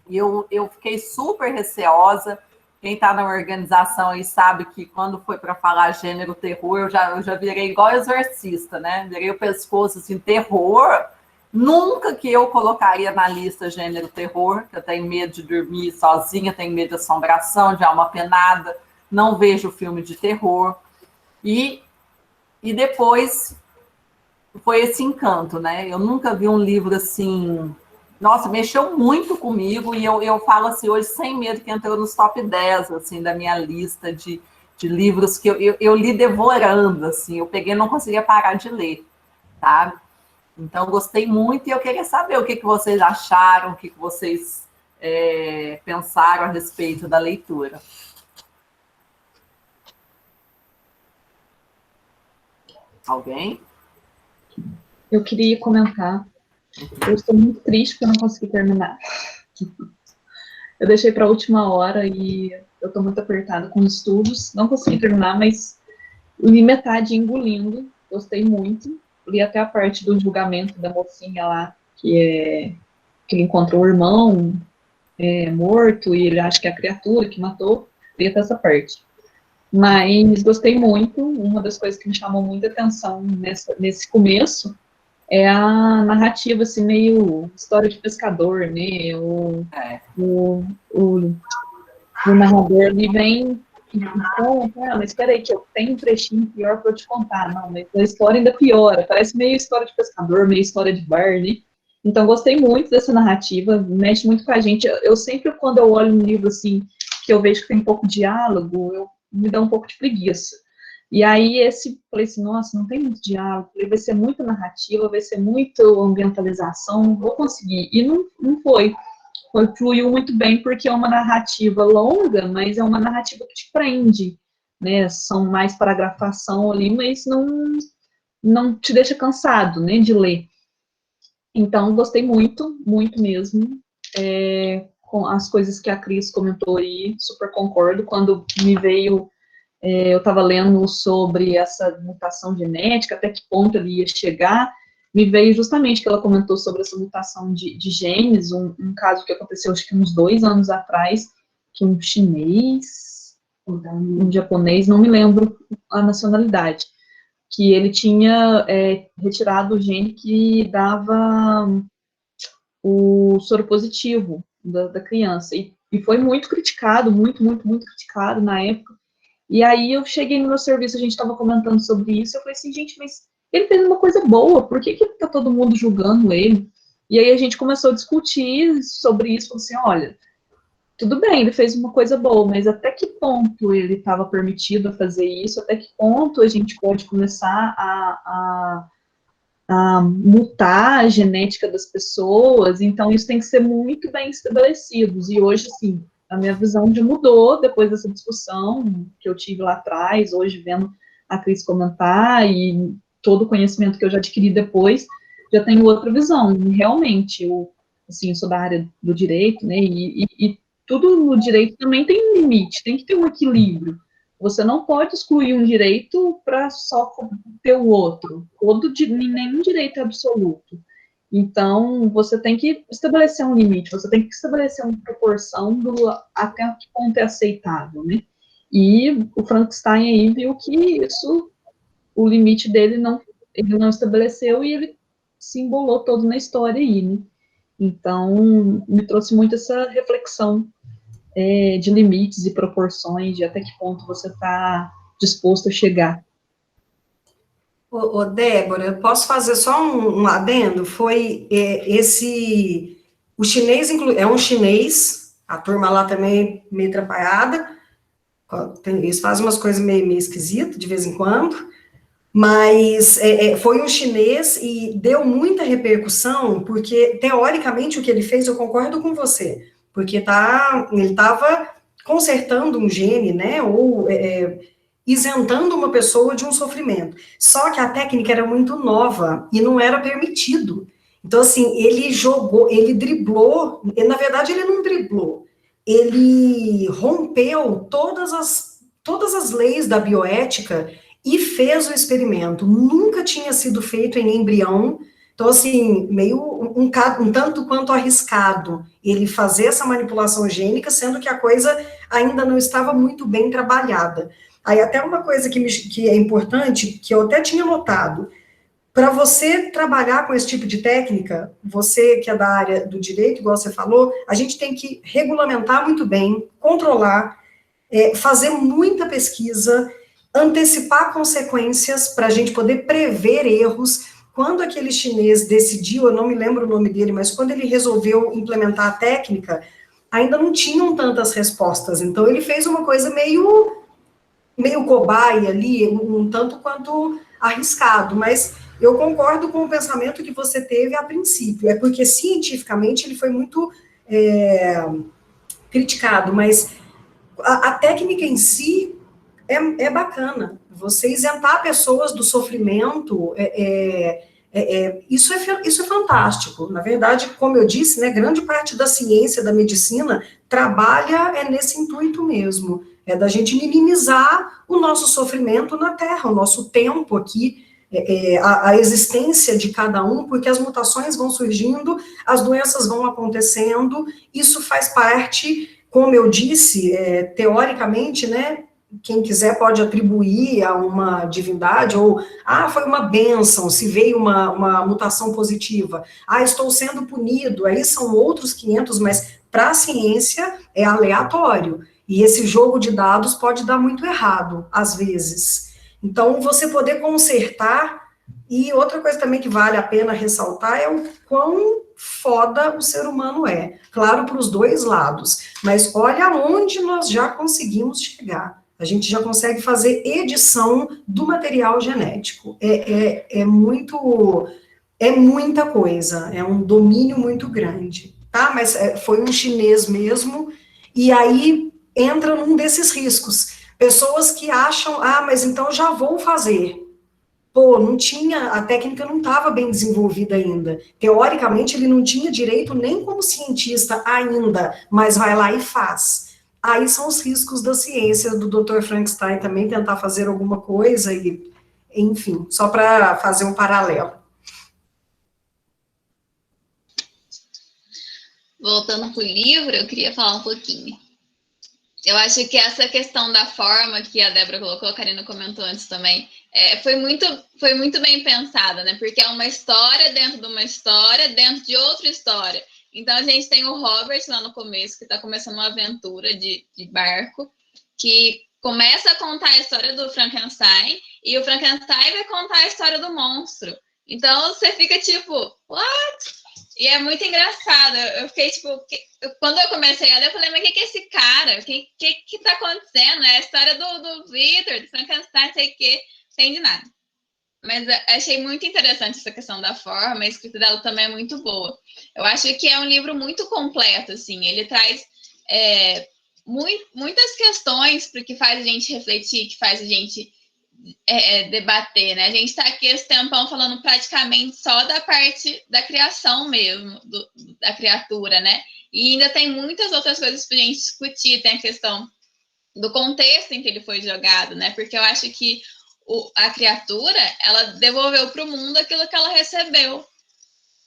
E eu fiquei super receosa. Quem está na organização aí sabe que quando foi para falar gênero terror, eu já virei igual exorcista, né? Virei o pescoço assim, terror. Nunca que eu colocaria na lista gênero terror, que eu tenho medo de dormir sozinha, tenho medo de assombração, de alma penada, não vejo filme de terror. E depois foi esse encanto, né? Eu nunca vi um livro assim... Nossa, mexeu muito comigo e eu falo assim hoje sem medo que entrou nos top 10 assim, da minha lista de livros que eu li devorando, assim, eu peguei e não conseguia parar de ler, tá? Então, gostei muito e eu queria saber o que vocês acharam, o que vocês pensaram a respeito da leitura. Alguém? Eu queria comentar. Eu estou muito triste porque eu não consegui terminar. Eu deixei para a última hora e eu estou muito apertada com os estudos. Não consegui terminar, mas li metade engolindo. Gostei muito. Li até a parte do julgamento da mocinha lá, que ele encontrou o irmão morto e ele acha que é a criatura que matou. Li até essa parte. Mas gostei muito. Uma das coisas que me chamou muita atenção nesse começo é a narrativa, assim, meio história de pescador, né? O narrador, ele vem e conta, mas espera aí, que eu tenho um trechinho pior para eu te contar. Não, mas a história ainda piora, parece meio história de pescador, meio história de bar, né? Então, gostei muito dessa narrativa, mexe muito com a gente. Eu sempre, quando eu olho um livro, assim, que eu vejo que tem pouco diálogo, me dá um pouco de preguiça. E aí, falei assim, nossa, não tem muito diálogo, vai ser muita narrativa, vai ser muita ambientalização, não vou conseguir. E não foi. Fluiu muito bem, porque é uma narrativa longa, mas é uma narrativa que te prende, né? São mais paragrafação ali, mas não te deixa cansado, né, de ler. Então, gostei muito, muito mesmo. Com as coisas que a Cris comentou aí, super concordo. Quando me veio... eu estava lendo sobre essa mutação genética, até que ponto ele ia chegar, me veio justamente que ela comentou sobre essa mutação de genes, um caso que aconteceu acho que uns 2 anos atrás, que um chinês, um japonês, não me lembro a nacionalidade, que ele tinha retirado o gene que dava o soro positivo da criança, e foi muito criticado, muito, muito, muito criticado na época. E aí eu cheguei no meu serviço, a gente estava comentando sobre isso, eu falei assim, gente, mas ele fez uma coisa boa, por que tá todo mundo julgando ele? E aí a gente começou a discutir sobre isso, falou assim, olha, tudo bem, ele fez uma coisa boa, mas até que ponto ele estava permitido a fazer isso, até que ponto a gente pode começar a mutar a genética das pessoas? Então isso tem que ser muito bem estabelecido, e hoje, assim, a minha visão mudou depois dessa discussão que eu tive lá atrás, hoje vendo a Cris comentar e todo o conhecimento que eu já adquiri depois, já tenho outra visão. Realmente, eu sou da área do direito, né, e tudo no direito também tem um limite, tem que ter um equilíbrio. Você não pode excluir um direito para só ter o outro. Nenhum direito é absoluto. Então, você tem que estabelecer um limite, você tem que estabelecer uma proporção até que ponto é aceitável, né? E o Frankenstein aí viu que o limite dele ele não estabeleceu e ele se embolou todo na história aí, né? Então, me trouxe muito essa reflexão de limites e proporções, de até que ponto você está disposto a chegar. Ô, Débora, eu posso fazer só um adendo? O chinês, é um chinês, a turma lá também meio atrapalhada, eles fazem umas coisas meio esquisitas de vez em quando, mas foi um chinês e deu muita repercussão, porque, teoricamente, o que ele fez, eu concordo com você, porque ele estava consertando um gene, né, ou isentando uma pessoa de um sofrimento. Só que a técnica era muito nova e não era permitido. Então, assim, ele driblou, na verdade, ele não driblou, ele rompeu todas as leis da bioética e fez o experimento. Nunca tinha sido feito em embrião, então, assim, meio um tanto quanto arriscado ele fazer essa manipulação gênica, sendo que a coisa ainda não estava muito bem trabalhada. Aí, até uma coisa que é importante, que eu até tinha notado, para você trabalhar com esse tipo de técnica, você que é da área do direito, igual você falou, a gente tem que regulamentar muito bem, controlar, fazer muita pesquisa, antecipar consequências para a gente poder prever erros. Quando aquele chinês decidiu, eu não me lembro o nome dele, mas quando ele resolveu implementar a técnica, ainda não tinham tantas respostas. Então, ele fez uma coisa meio cobaia ali, um tanto quanto arriscado, mas eu concordo com o pensamento que você teve a princípio, é porque cientificamente ele foi muito criticado, mas a técnica em si é bacana. Você isentar pessoas do sofrimento, isso é fantástico. Na verdade, como eu disse, né, grande parte da ciência, da medicina, trabalha nesse intuito mesmo, da gente minimizar o nosso sofrimento na Terra, o nosso tempo aqui, a existência de cada um, porque as mutações vão surgindo, as doenças vão acontecendo, isso faz parte, como eu disse, teoricamente, né, quem quiser pode atribuir a uma divindade, ou, foi uma bênção, se veio uma mutação positiva, estou sendo punido, aí são outros 500, mas para a ciência é aleatório, e esse jogo de dados pode dar muito errado, às vezes. Então, você poder consertar, e outra coisa também que vale a pena ressaltar é o quão foda o ser humano é, claro, para os dois lados, mas olha onde nós já conseguimos chegar. A gente já consegue fazer edição do material genético. É muita coisa, é um domínio muito grande, tá? Mas foi um chinês mesmo, e aí entra num desses riscos. Pessoas que acham, mas então já vou fazer. Pô, não tinha, a técnica não estava bem desenvolvida ainda. Teoricamente, ele não tinha direito nem como cientista ainda, mas vai lá e faz. Aí são os riscos da ciência, do Dr. Frankenstein também tentar fazer alguma coisa, e, enfim, só para fazer um paralelo. Voltando para o livro, eu queria falar um pouquinho. Eu acho que essa questão da forma que a Débora colocou, a Karina comentou antes também, foi muito bem pensada, né? Porque é uma história dentro de uma história, dentro de outra história. Então, a gente tem o Robert lá no começo, que está começando uma aventura de barco, que começa a contar a história do Frankenstein, e o Frankenstein vai contar a história do monstro. Então, você fica tipo, what? E é muito engraçado. Eu fiquei tipo, quando eu comecei a ler, eu falei, mas o que é esse cara? O que tá acontecendo? É a história do Victor, do Frankenstein, não sei o quê, não entendi nada. Mas achei muito interessante essa questão da forma, a escrita dela também é muito boa. Eu acho que é um livro muito completo, assim, ele traz muitas questões para que faz a gente refletir, que faz a gente debater, né? A gente está aqui esse tempão falando praticamente só da parte da criação mesmo, da criatura, né? E ainda tem muitas outras coisas para a gente discutir, tem a questão do contexto em que ele foi jogado, né? Porque eu acho que a criatura, ela devolveu para o mundo aquilo que ela recebeu,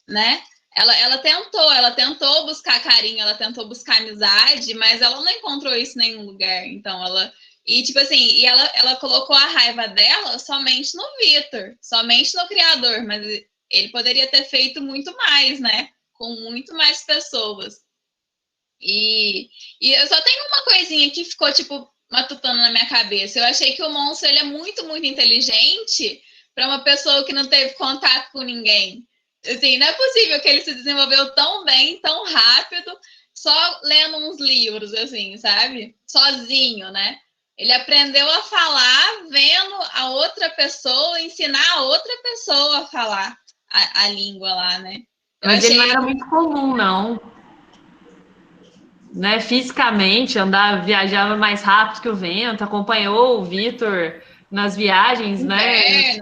né? Ela tentou buscar carinho, ela tentou buscar amizade, mas ela não encontrou isso em nenhum lugar. Então, ela colocou a raiva dela somente no Victor, somente no criador, mas ele poderia ter feito muito mais, né? Com muito mais pessoas. E eu só tenho uma coisinha que ficou, tipo, matutando na minha cabeça. Eu achei que o monstro, ele é muito, muito inteligente, para uma pessoa que não teve contato com ninguém. Assim, não é possível que ele se desenvolveu tão bem, tão rápido, só lendo uns livros, assim, sabe? Sozinho, né? Ele aprendeu a falar vendo a outra pessoa, ensinar a outra pessoa a falar a língua lá, né? Mas ele não era muito comum, não. Né? Fisicamente, viajava mais rápido que o vento, acompanhou o Vitor nas viagens, né?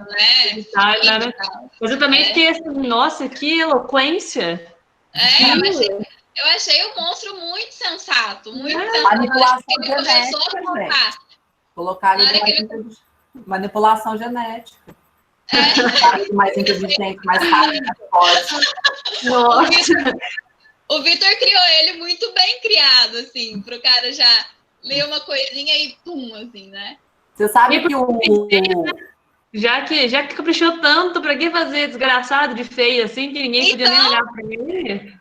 Mas eu também fiquei assim, nossa, que eloquência! Eu achei o monstro muito sensato, muito sensato. Manipulação ele começou a contar. Colocaram manipulação genética. Mais inteligente, mais rápido, mais forte. Nossa. O Vitor criou ele muito bem criado, assim, para o cara já ler uma coisinha e pum, assim, né? Você sabe que o... Já que caprichou tanto, para que fazer desgraçado de feio assim, que ninguém podia nem olhar para ele?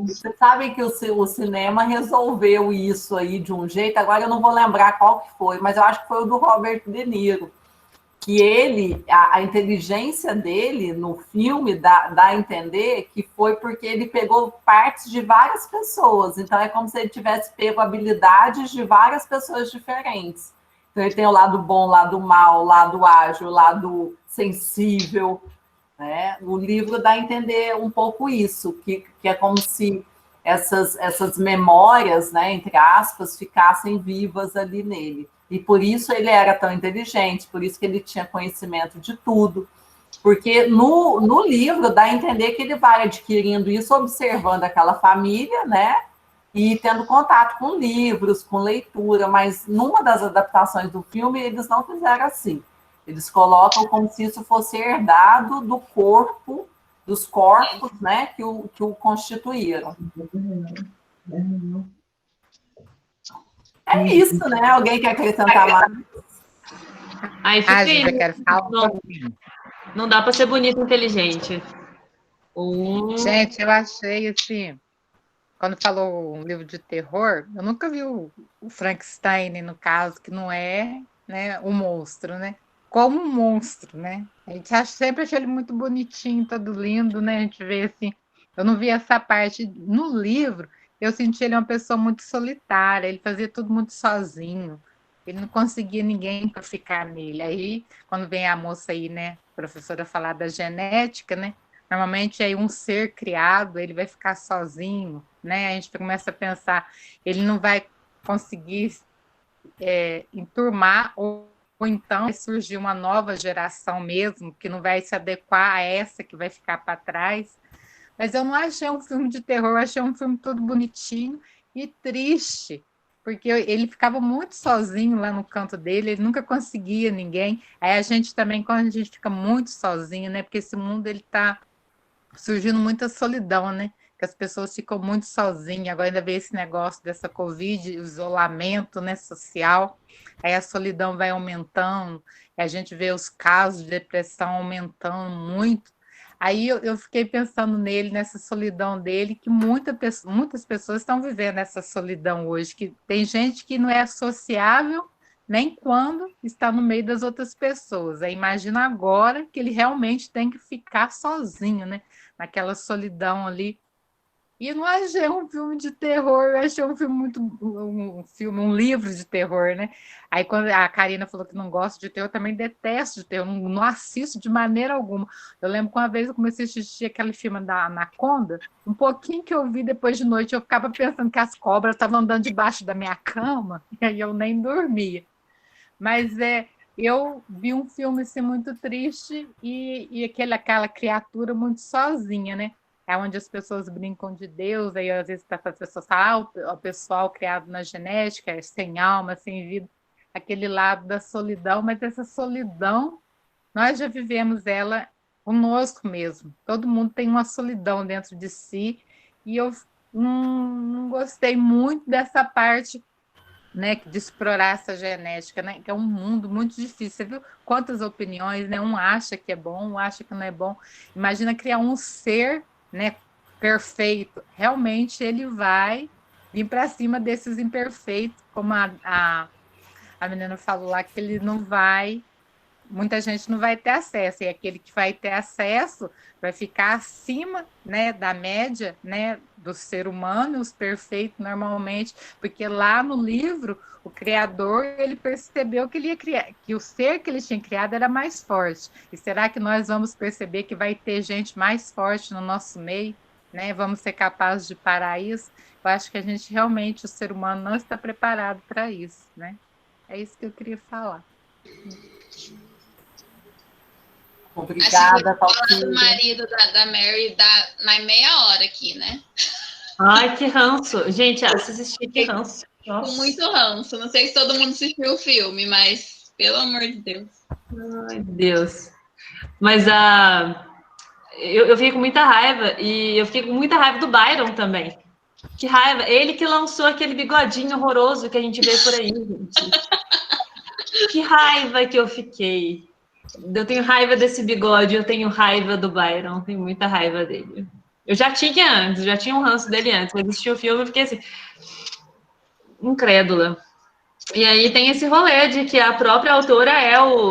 Você sabe que o cinema resolveu isso aí de um jeito, agora eu não vou lembrar qual que foi, mas eu acho que foi o do Robert De Niro, que ele, a inteligência dele no filme dá a entender que foi porque ele pegou partes de várias pessoas, então é como se ele tivesse pego habilidades de várias pessoas diferentes. Então ele tem o lado bom, o lado mal, o lado ágil, o lado sensível, né? O livro dá a entender um pouco isso, que é como se essas memórias, né, entre aspas, ficassem vivas ali nele. E por isso ele era tão inteligente, por isso que ele tinha conhecimento de tudo. Porque no livro dá a entender que ele vai adquirindo isso observando aquela família, né? E tendo contato com livros, com leitura, mas numa das adaptações do filme eles não fizeram assim. Eles colocam como se isso fosse herdado do corpo, dos corpos, né, que o constituíram. É isso, né? Alguém quer acrescentar mais? Aí não dá para ser bonito e inteligente. Gente, eu achei assim, quando falou um livro de terror, eu nunca vi o Frankenstein, no caso, que não é, né, um monstro, né? Como um monstro, né? A gente sempre achou ele muito bonitinho, todo lindo, né? A gente vê assim, eu não vi essa parte no livro. Eu senti ele uma pessoa muito solitária, ele fazia tudo muito sozinho, ele não conseguia ninguém para ficar nele. Aí, quando vem a moça aí, né, professora, falar da genética, né, normalmente aí um ser criado, ele vai ficar sozinho, né, a gente começa a pensar, ele não vai conseguir enturmar, ou então vai surgir uma nova geração mesmo, que não vai se adequar a essa que vai ficar para trás. Mas eu não achei um filme de terror, eu achei um filme todo bonitinho e triste, porque ele ficava muito sozinho lá no canto dele, ele nunca conseguia ninguém. Aí a gente também, quando a gente fica muito sozinho, né? Porque esse mundo ele está surgindo muita solidão, né? Que as pessoas ficam muito sozinhas. Agora ainda vê esse negócio dessa Covid, isolamento, né, social. Aí a solidão vai aumentando, a gente vê os casos de depressão aumentando muito. Aí eu fiquei pensando nele, nessa solidão dele, que muitas pessoas estão vivendo essa solidão hoje, que tem gente que não é sociável nem quando está no meio das outras pessoas. Aí imagina agora que ele realmente tem que ficar sozinho, né? Naquela solidão ali. E eu não achei um filme de terror, eu achei um filme um livro de terror, né? Aí quando a Karina falou que não gosta de terror, eu também detesto de terror, não assisto de maneira alguma. Eu lembro que uma vez eu comecei a assistir aquele filme da Anaconda, um pouquinho que eu vi depois de noite, eu ficava pensando que as cobras estavam andando debaixo da minha cama, e aí eu nem dormia. Mas eu vi um filme assim, muito triste e aquela criatura muito sozinha, né? É onde as pessoas brincam de Deus, aí às vezes as pessoas falam, o pessoal criado na genética é sem alma, sem vida, aquele lado da solidão, mas essa solidão, nós já vivemos ela conosco mesmo. Todo mundo tem uma solidão dentro de si, e eu não gostei muito dessa parte, né, de explorar essa genética, né, que é um mundo muito difícil. Você viu quantas opiniões, né? Um acha que é bom, um acha que não é bom. Imagina criar um ser, né, perfeito. Realmente ele vai vir para cima desses imperfeitos, como a menina falou lá, que ele não vai muita gente não vai ter acesso, e aquele que vai ter acesso vai ficar acima, né, da média, né, do ser humano, os perfeitos normalmente, porque lá no livro o criador, ele percebeu que ele ia criar, que o ser que ele tinha criado era mais forte. E será que nós vamos perceber que vai ter gente mais forte no nosso meio, né? Vamos ser capazes de parar isso? Eu acho que a gente realmente, o ser humano não está preparado para isso, né? É isso que eu queria falar. Obrigada, Talquinho. O marido da Mary dá mais meia hora aqui, né? Ai, que ranço. Gente, assisti, que ranço. Com muito ranço. Não sei se todo mundo assistiu o filme, mas pelo amor de Deus. Ai, Deus. Mas eu fiquei com muita raiva, e eu fiquei com muita raiva do Byron também. Que raiva. Ele que lançou aquele bigodinho horroroso que a gente vê por aí, gente. Que raiva que eu fiquei. Eu tenho raiva desse bigode, eu tenho raiva do Byron, tenho muita raiva dele. Eu já tinha antes, já tinha um ranço dele antes, mas assisti o filme e fiquei assim, incrédula. E aí tem esse rolê de que a própria autora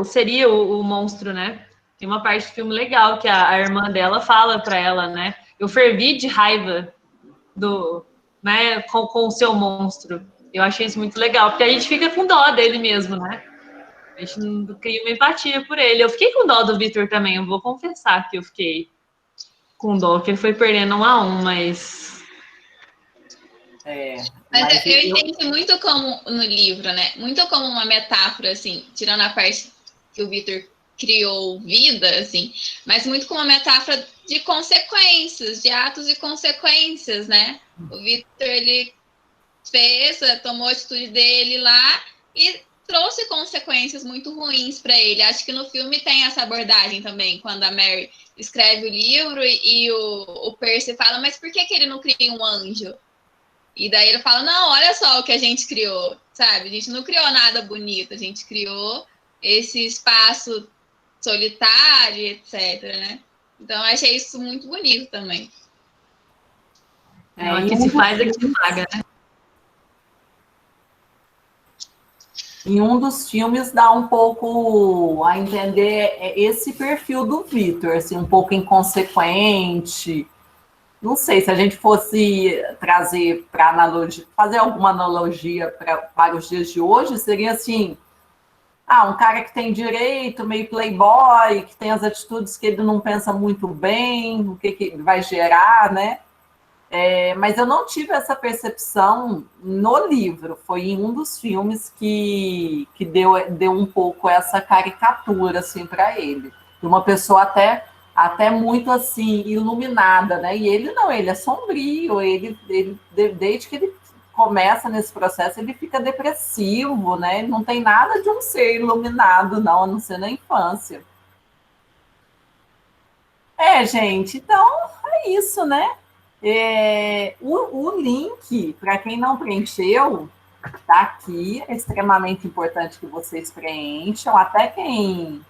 seria o monstro, né? Tem uma parte do filme legal que a irmã dela fala para ela, né? Eu fervi de raiva né, com o seu monstro. Eu achei isso muito legal, porque a gente fica com dó dele mesmo, né? A gente não cria uma empatia por ele. Eu fiquei com dó do Victor também, eu vou confessar que eu fiquei com dó, que ele foi perdendo 1-1, mas... Mas eu entendi muito como no livro, né? Muito como uma metáfora, assim, tirando a parte que o Victor criou vida, assim, mas muito como uma metáfora de consequências, de atos e consequências, né? O Victor, ele tomou a atitude dele lá e trouxe consequências muito ruins para ele. Acho que no filme tem essa abordagem também, quando a Mary escreve o livro e o Percy fala, mas por que ele não cria um anjo? E daí ele fala, não, olha só o que a gente criou, sabe? A gente não criou nada bonito, a gente criou esse espaço solitário, etc, né? Então, eu achei isso muito bonito também. O que se faz é que se paga, né? Em um dos filmes dá um pouco a entender esse perfil do Victor, assim, um pouco inconsequente. Não sei, se a gente fosse trazer para analogia, fazer alguma analogia para os dias de hoje, seria assim, um cara que tem direito, meio playboy, que tem as atitudes que ele não pensa muito bem, o que vai gerar, né? Mas eu não tive essa percepção no livro, foi em um dos filmes que deu um pouco essa caricatura assim, para ele, de uma pessoa até muito assim, iluminada, né? E ele não, ele é sombrio, ele desde que ele começa nesse processo, ele fica depressivo, né? Ele não tem nada de um ser iluminado, não, a não ser na infância. Gente, então é isso, né? O link, para quem não preencheu, está aqui, é extremamente importante que vocês preencham, até quem...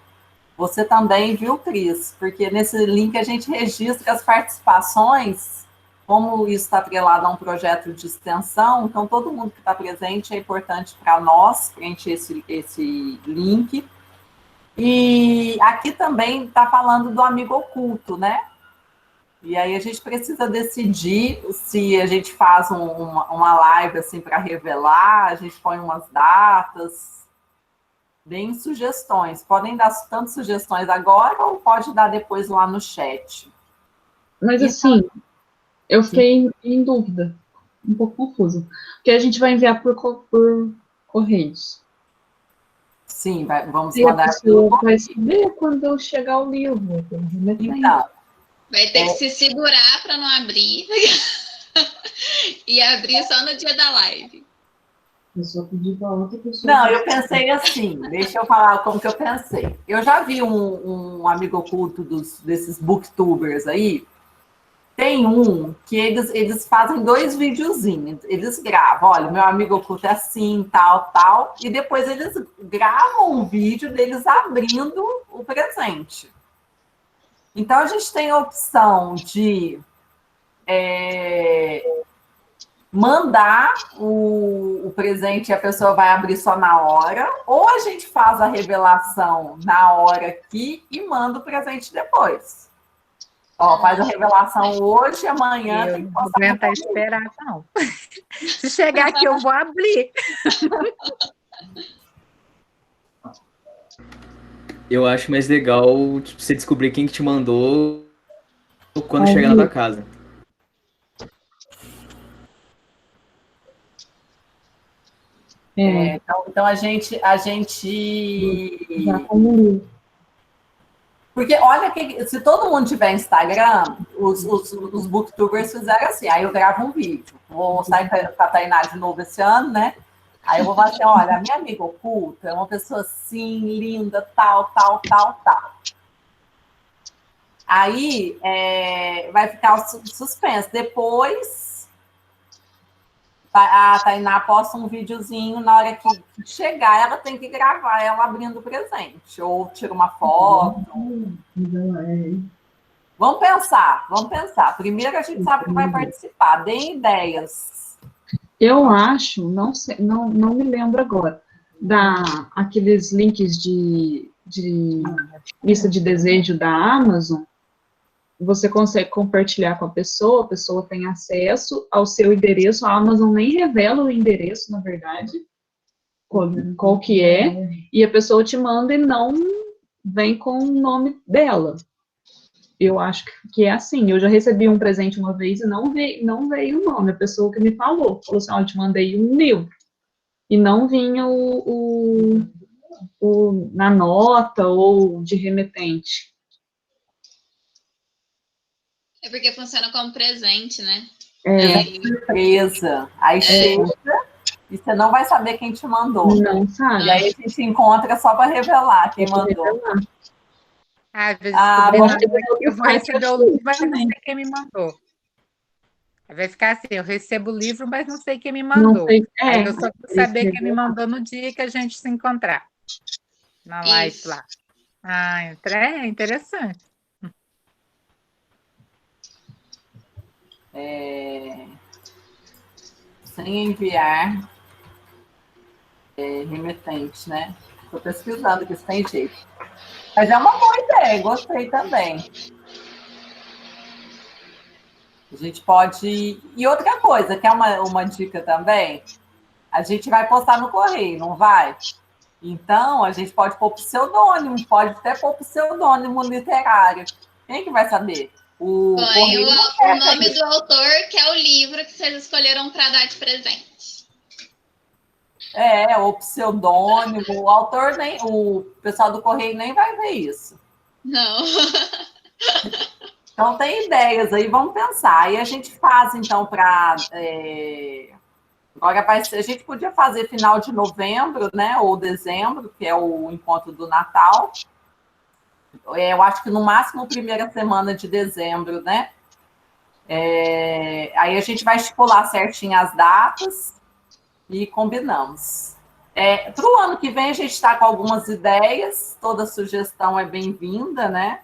Você também, viu, Cris? Porque nesse link a gente registra as participações, como isso está atrelado a um projeto de extensão, então todo mundo que está presente é importante para nós preencher esse link. E aqui também está falando do amigo oculto, né? E aí a gente precisa decidir se a gente faz uma live assim para revelar, a gente põe umas datas, deem sugestões. Podem dar tanto sugestões agora ou pode dar depois lá no chat. Mas assim, eu fiquei em dúvida, um pouco confusa, porque a gente vai enviar por correios. Sim, vamos e mandar. A pessoa vai saber quando chegar o livro. Então, vai ter que se segurar para não abrir e abrir só no dia da live. Eu só pedi para outra pessoa. Não, eu pensei assim, deixa eu falar como que eu pensei. Eu já vi um amigo oculto desses booktubers aí, tem um que eles fazem 2 videozinhos, eles gravam, olha, meu amigo oculto é assim, tal, e depois eles gravam um vídeo deles abrindo o presente. Então, a gente tem a opção de mandar o presente e a pessoa vai abrir só na hora, ou a gente faz a revelação na hora aqui e manda o presente depois. Ó, faz a revelação hoje, amanhã tem que não vou aguentar esperar, não. Se chegar aqui, eu vou abrir. Eu acho mais legal, tipo, você descobrir quem que te mandou quando chegar na tua casa. Então a gente porque olha que se todo mundo tiver Instagram, os booktubers fizeram assim, aí eu gravo um vídeo, vou sair com a Tainá de novo esse ano, né? Aí eu vou falar assim, olha, a minha amiga oculta é uma pessoa assim, linda, tal. Aí vai ficar o suspense. Depois a Tainá posta um videozinho, na hora que chegar, ela tem que gravar ela abrindo o presente, ou tira uma foto. Vamos pensar. Primeiro a gente sabe que vai participar, deem ideias. Eu acho, não sei, não me lembro agora, aqueles links de lista de desejo da Amazon, você consegue compartilhar com a pessoa tem acesso ao seu endereço, a Amazon nem revela o endereço, na verdade, qual que é, e a pessoa te manda e não vem com o nome dela. Eu acho que é assim. Eu já recebi um presente uma vez e não veio o nome. A pessoa que me falou assim, olha, eu te mandei um livro. E não vinha na nota ou de remetente. É porque funciona como presente, né? É surpresa. Aí chega e você não vai saber quem te mandou. Não sabe. E aí a gente se encontra só para revelar quem mandou. Às vezes eu vou receber o livro, mas não sei quem me mandou. Vai ficar assim, eu recebo o livro, mas não sei quem me mandou. Aí eu só vou saber quem me mandou no dia que a gente se encontrar. Na live lá. É interessante. Sem enviar remetente, né? Estou pesquisando que isso tem jeito. Mas é uma boa ideia, gostei também. A gente pode... E outra coisa, que é uma dica também, a gente vai postar no correio, não vai? Então, a gente pode pôr pseudônimo, pode até pôr pseudônimo literário. Quem que vai saber? Põe o nome do autor, que é o livro que vocês escolheram para dar de presente. O pseudônimo, o autor o pessoal do correio nem vai ver isso. Não. Então tem ideias aí, vamos pensar. Aí a gente faz, então, para... Agora a gente podia fazer final de novembro, né? Ou dezembro, que é o encontro do Natal. Eu acho que no máximo primeira semana de dezembro, né? Aí a gente vai estipular certinho as datas e combinamos. Para o ano que vem a gente está com algumas ideias, toda sugestão é bem-vinda, né?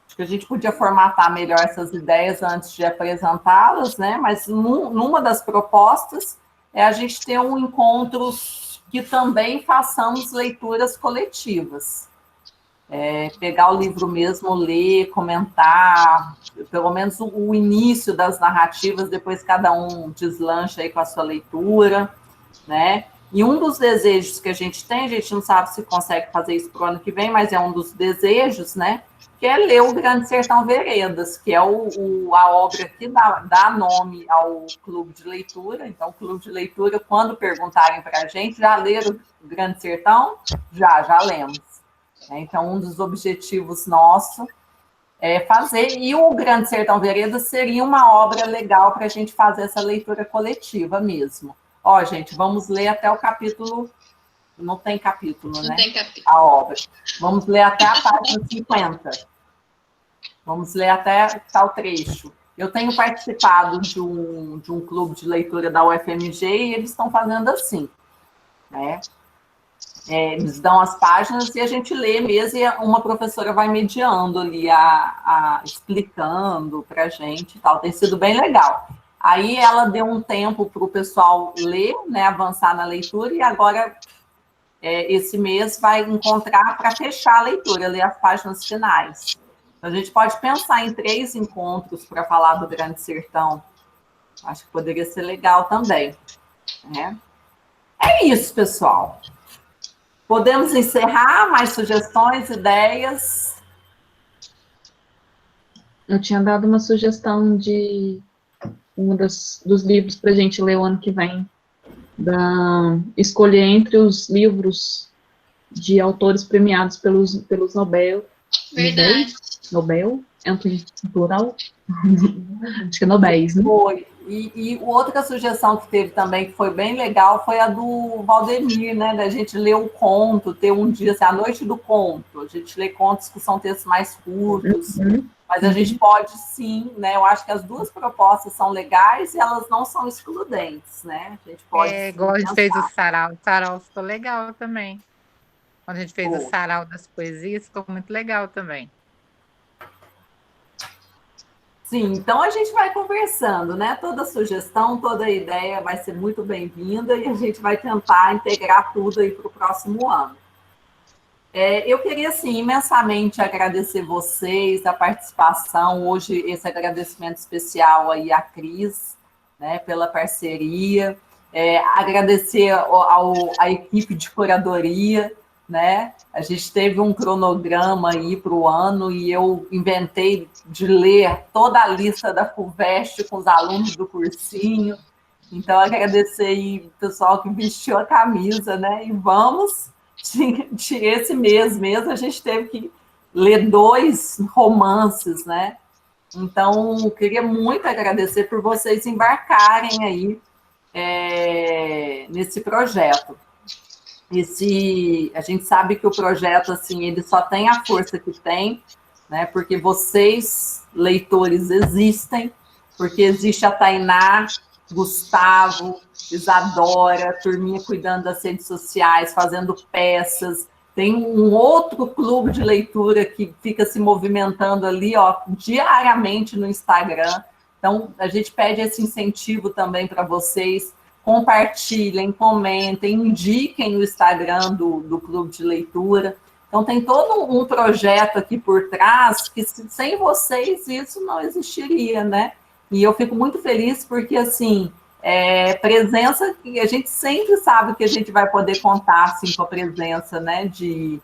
Acho que a gente podia formatar melhor essas ideias antes de apresentá-las, né? Mas numa das propostas é a gente ter um encontro que também façamos leituras coletivas. Pegar o livro mesmo, ler, comentar, pelo menos o início das narrativas, depois cada um deslancha aí com a sua leitura, né? E um dos desejos que a gente não sabe se consegue fazer isso para o ano que vem, mas é um dos desejos, né? Que é ler o Grande Sertão Veredas, que é a obra que dá nome ao clube de leitura. Então, o clube de leitura, quando perguntarem para a gente, já leram o Grande Sertão? Já lemos. Então, um dos objetivos nossos é fazer, e o Grande Sertão Veredas seria uma obra legal para a gente fazer essa leitura coletiva mesmo. Ó, gente, vamos ler até o capítulo... Não tem capítulo, né? Não tem capítulo. A obra. Vamos ler até a página 50. Vamos ler até tal trecho. Eu tenho participado de um clube de leitura da UFMG e eles estão fazendo assim, né? Eles dão as páginas e a gente lê mesmo, e uma professora vai mediando ali, explicando para a gente e tal. Tem sido bem legal. Aí ela deu um tempo para o pessoal ler, né, avançar na leitura, e agora, esse mês, vai encontrar para fechar a leitura, ler as páginas finais. Então, a gente pode pensar em 3 encontros para falar do Grande Sertão. Acho que poderia ser legal também, né? É isso, pessoal. Podemos encerrar? Mais sugestões, ideias? Eu tinha dado uma sugestão de dos livros para a gente ler o ano que vem. Escolher entre os livros de autores premiados pelos Nobel. Verdade. Nobel? É um plural? Acho que é Nobéis, né? Foi. E outra sugestão que teve também, que foi bem legal, foi a do Valdemir, né? Da gente ler o conto, ter um dia, assim, a noite do conto. A gente lê contos que são textos mais curtos. Mas a gente pode sim, né? Eu acho que as 2 propostas são legais e elas não são excludentes, né? A gente pode. Igual a gente fez o sarau. O sarau ficou legal também. Quando a gente fez o sarau das poesias, ficou muito legal também. Sim, então a gente vai conversando, né? Toda sugestão, toda ideia vai ser muito bem-vinda e a gente vai tentar integrar tudo aí para o próximo ano. Eu queria, assim, imensamente agradecer vocês, a participação. Hoje, esse agradecimento especial aí à Cris, né, pela parceria. Agradecer à equipe de curadoria, né? A gente teve um cronograma aí para o ano e eu inventei de ler toda a lista da FUVEST com os alunos do cursinho. Então, agradecer aí o pessoal que vestiu a camisa, né? E vamos... Esse mês mesmo, a gente teve que ler 2 romances, né? Então, eu queria muito agradecer por vocês embarcarem aí nesse projeto. A gente sabe que o projeto, assim, ele só tem a força que tem, né? Porque vocês, leitores, existem, porque existe a Tainá, Gustavo, Isadora, turminha cuidando das redes sociais, fazendo peças. Tem um outro clube de leitura que fica se movimentando ali, ó, diariamente no Instagram. Então, a gente pede esse incentivo também para vocês. Compartilhem, comentem, indiquem o Instagram do clube de leitura. Então, tem todo um projeto aqui por trás que, sem vocês, isso não existiria, né? E eu fico muito feliz porque, assim, presença que a gente sempre sabe que a gente vai poder contar, assim, com a presença, né, de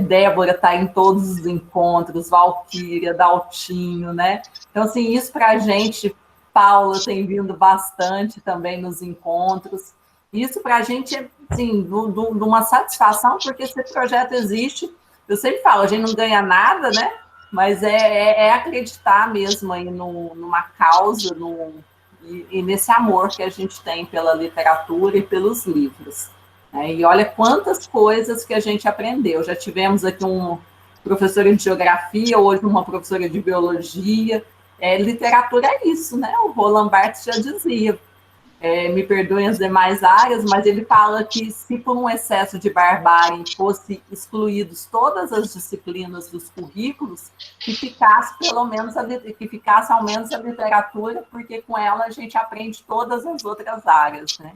Débora está em todos os encontros, Valquíria, Daltinho, né? Então, assim, isso para a gente, Paula tem vindo bastante também nos encontros. Isso para a gente é, assim, de uma satisfação, porque esse projeto existe. Eu sempre falo, a gente não ganha nada, né? Mas é acreditar mesmo aí numa causa e nesse amor que a gente tem pela literatura e pelos livros. E olha quantas coisas que a gente aprendeu. Já tivemos aqui um professora de geografia, hoje uma professora de biologia. Literatura é isso, né? O Roland Barthes já dizia. Me perdoem as demais áreas, mas ele fala que se por um excesso de barbárie fosse excluídos todas as disciplinas dos currículos, que ficasse ao menos a literatura, porque com ela a gente aprende todas as outras áreas, né?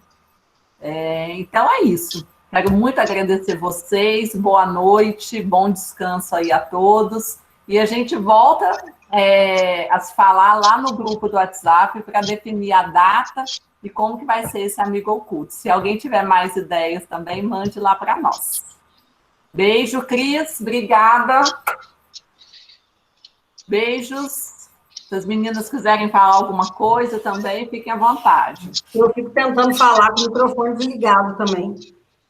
Então é isso. Quero muito agradecer vocês, boa noite, bom descanso aí a todos, e a gente volta a se falar lá no grupo do WhatsApp para definir a data e como que vai ser esse amigo oculto. Se alguém tiver mais ideias também, mande lá para nós. Beijo, Cris, obrigada. Beijos. Se as meninas quiserem falar alguma coisa também, fiquem à vontade. Eu fico tentando falar com o microfone desligado também.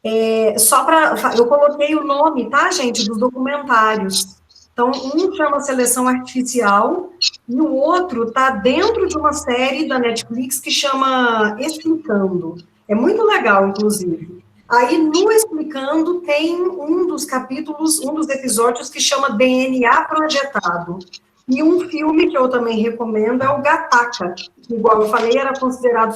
Eu coloquei o nome, tá, gente, dos documentários. Então, um chama Seleção Artificial e o outro está dentro de uma série da Netflix que chama Explicando. É muito legal, inclusive. Aí, no Explicando, tem um dos capítulos, um dos episódios que chama DNA Projetado. E um filme que eu também recomendo é o Gattaca, que, igual eu falei, era considerado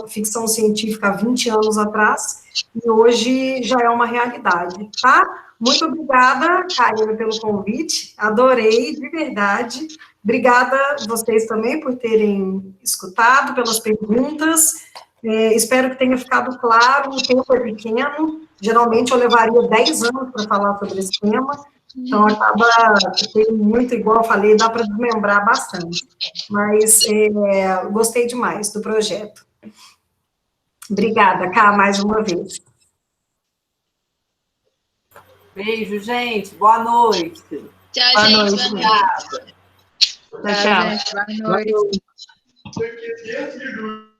ficção científica há 20 anos atrás, e hoje já é uma realidade, tá? Muito obrigada, Karina, pelo convite, adorei, de verdade, Obrigada a vocês também por terem escutado, pelas perguntas. Espero que tenha ficado claro, o tempo é pequeno, geralmente eu levaria 10 anos para falar sobre esse tema, então acaba tendo muito, igual eu falei, dá para desmembrar bastante, mas gostei demais do projeto. Obrigada, Cá, mais uma vez. Beijo, gente. Boa noite. Tchau, Boa gente. noite. Boa noite. Tchau. Boa noite. Boa noite.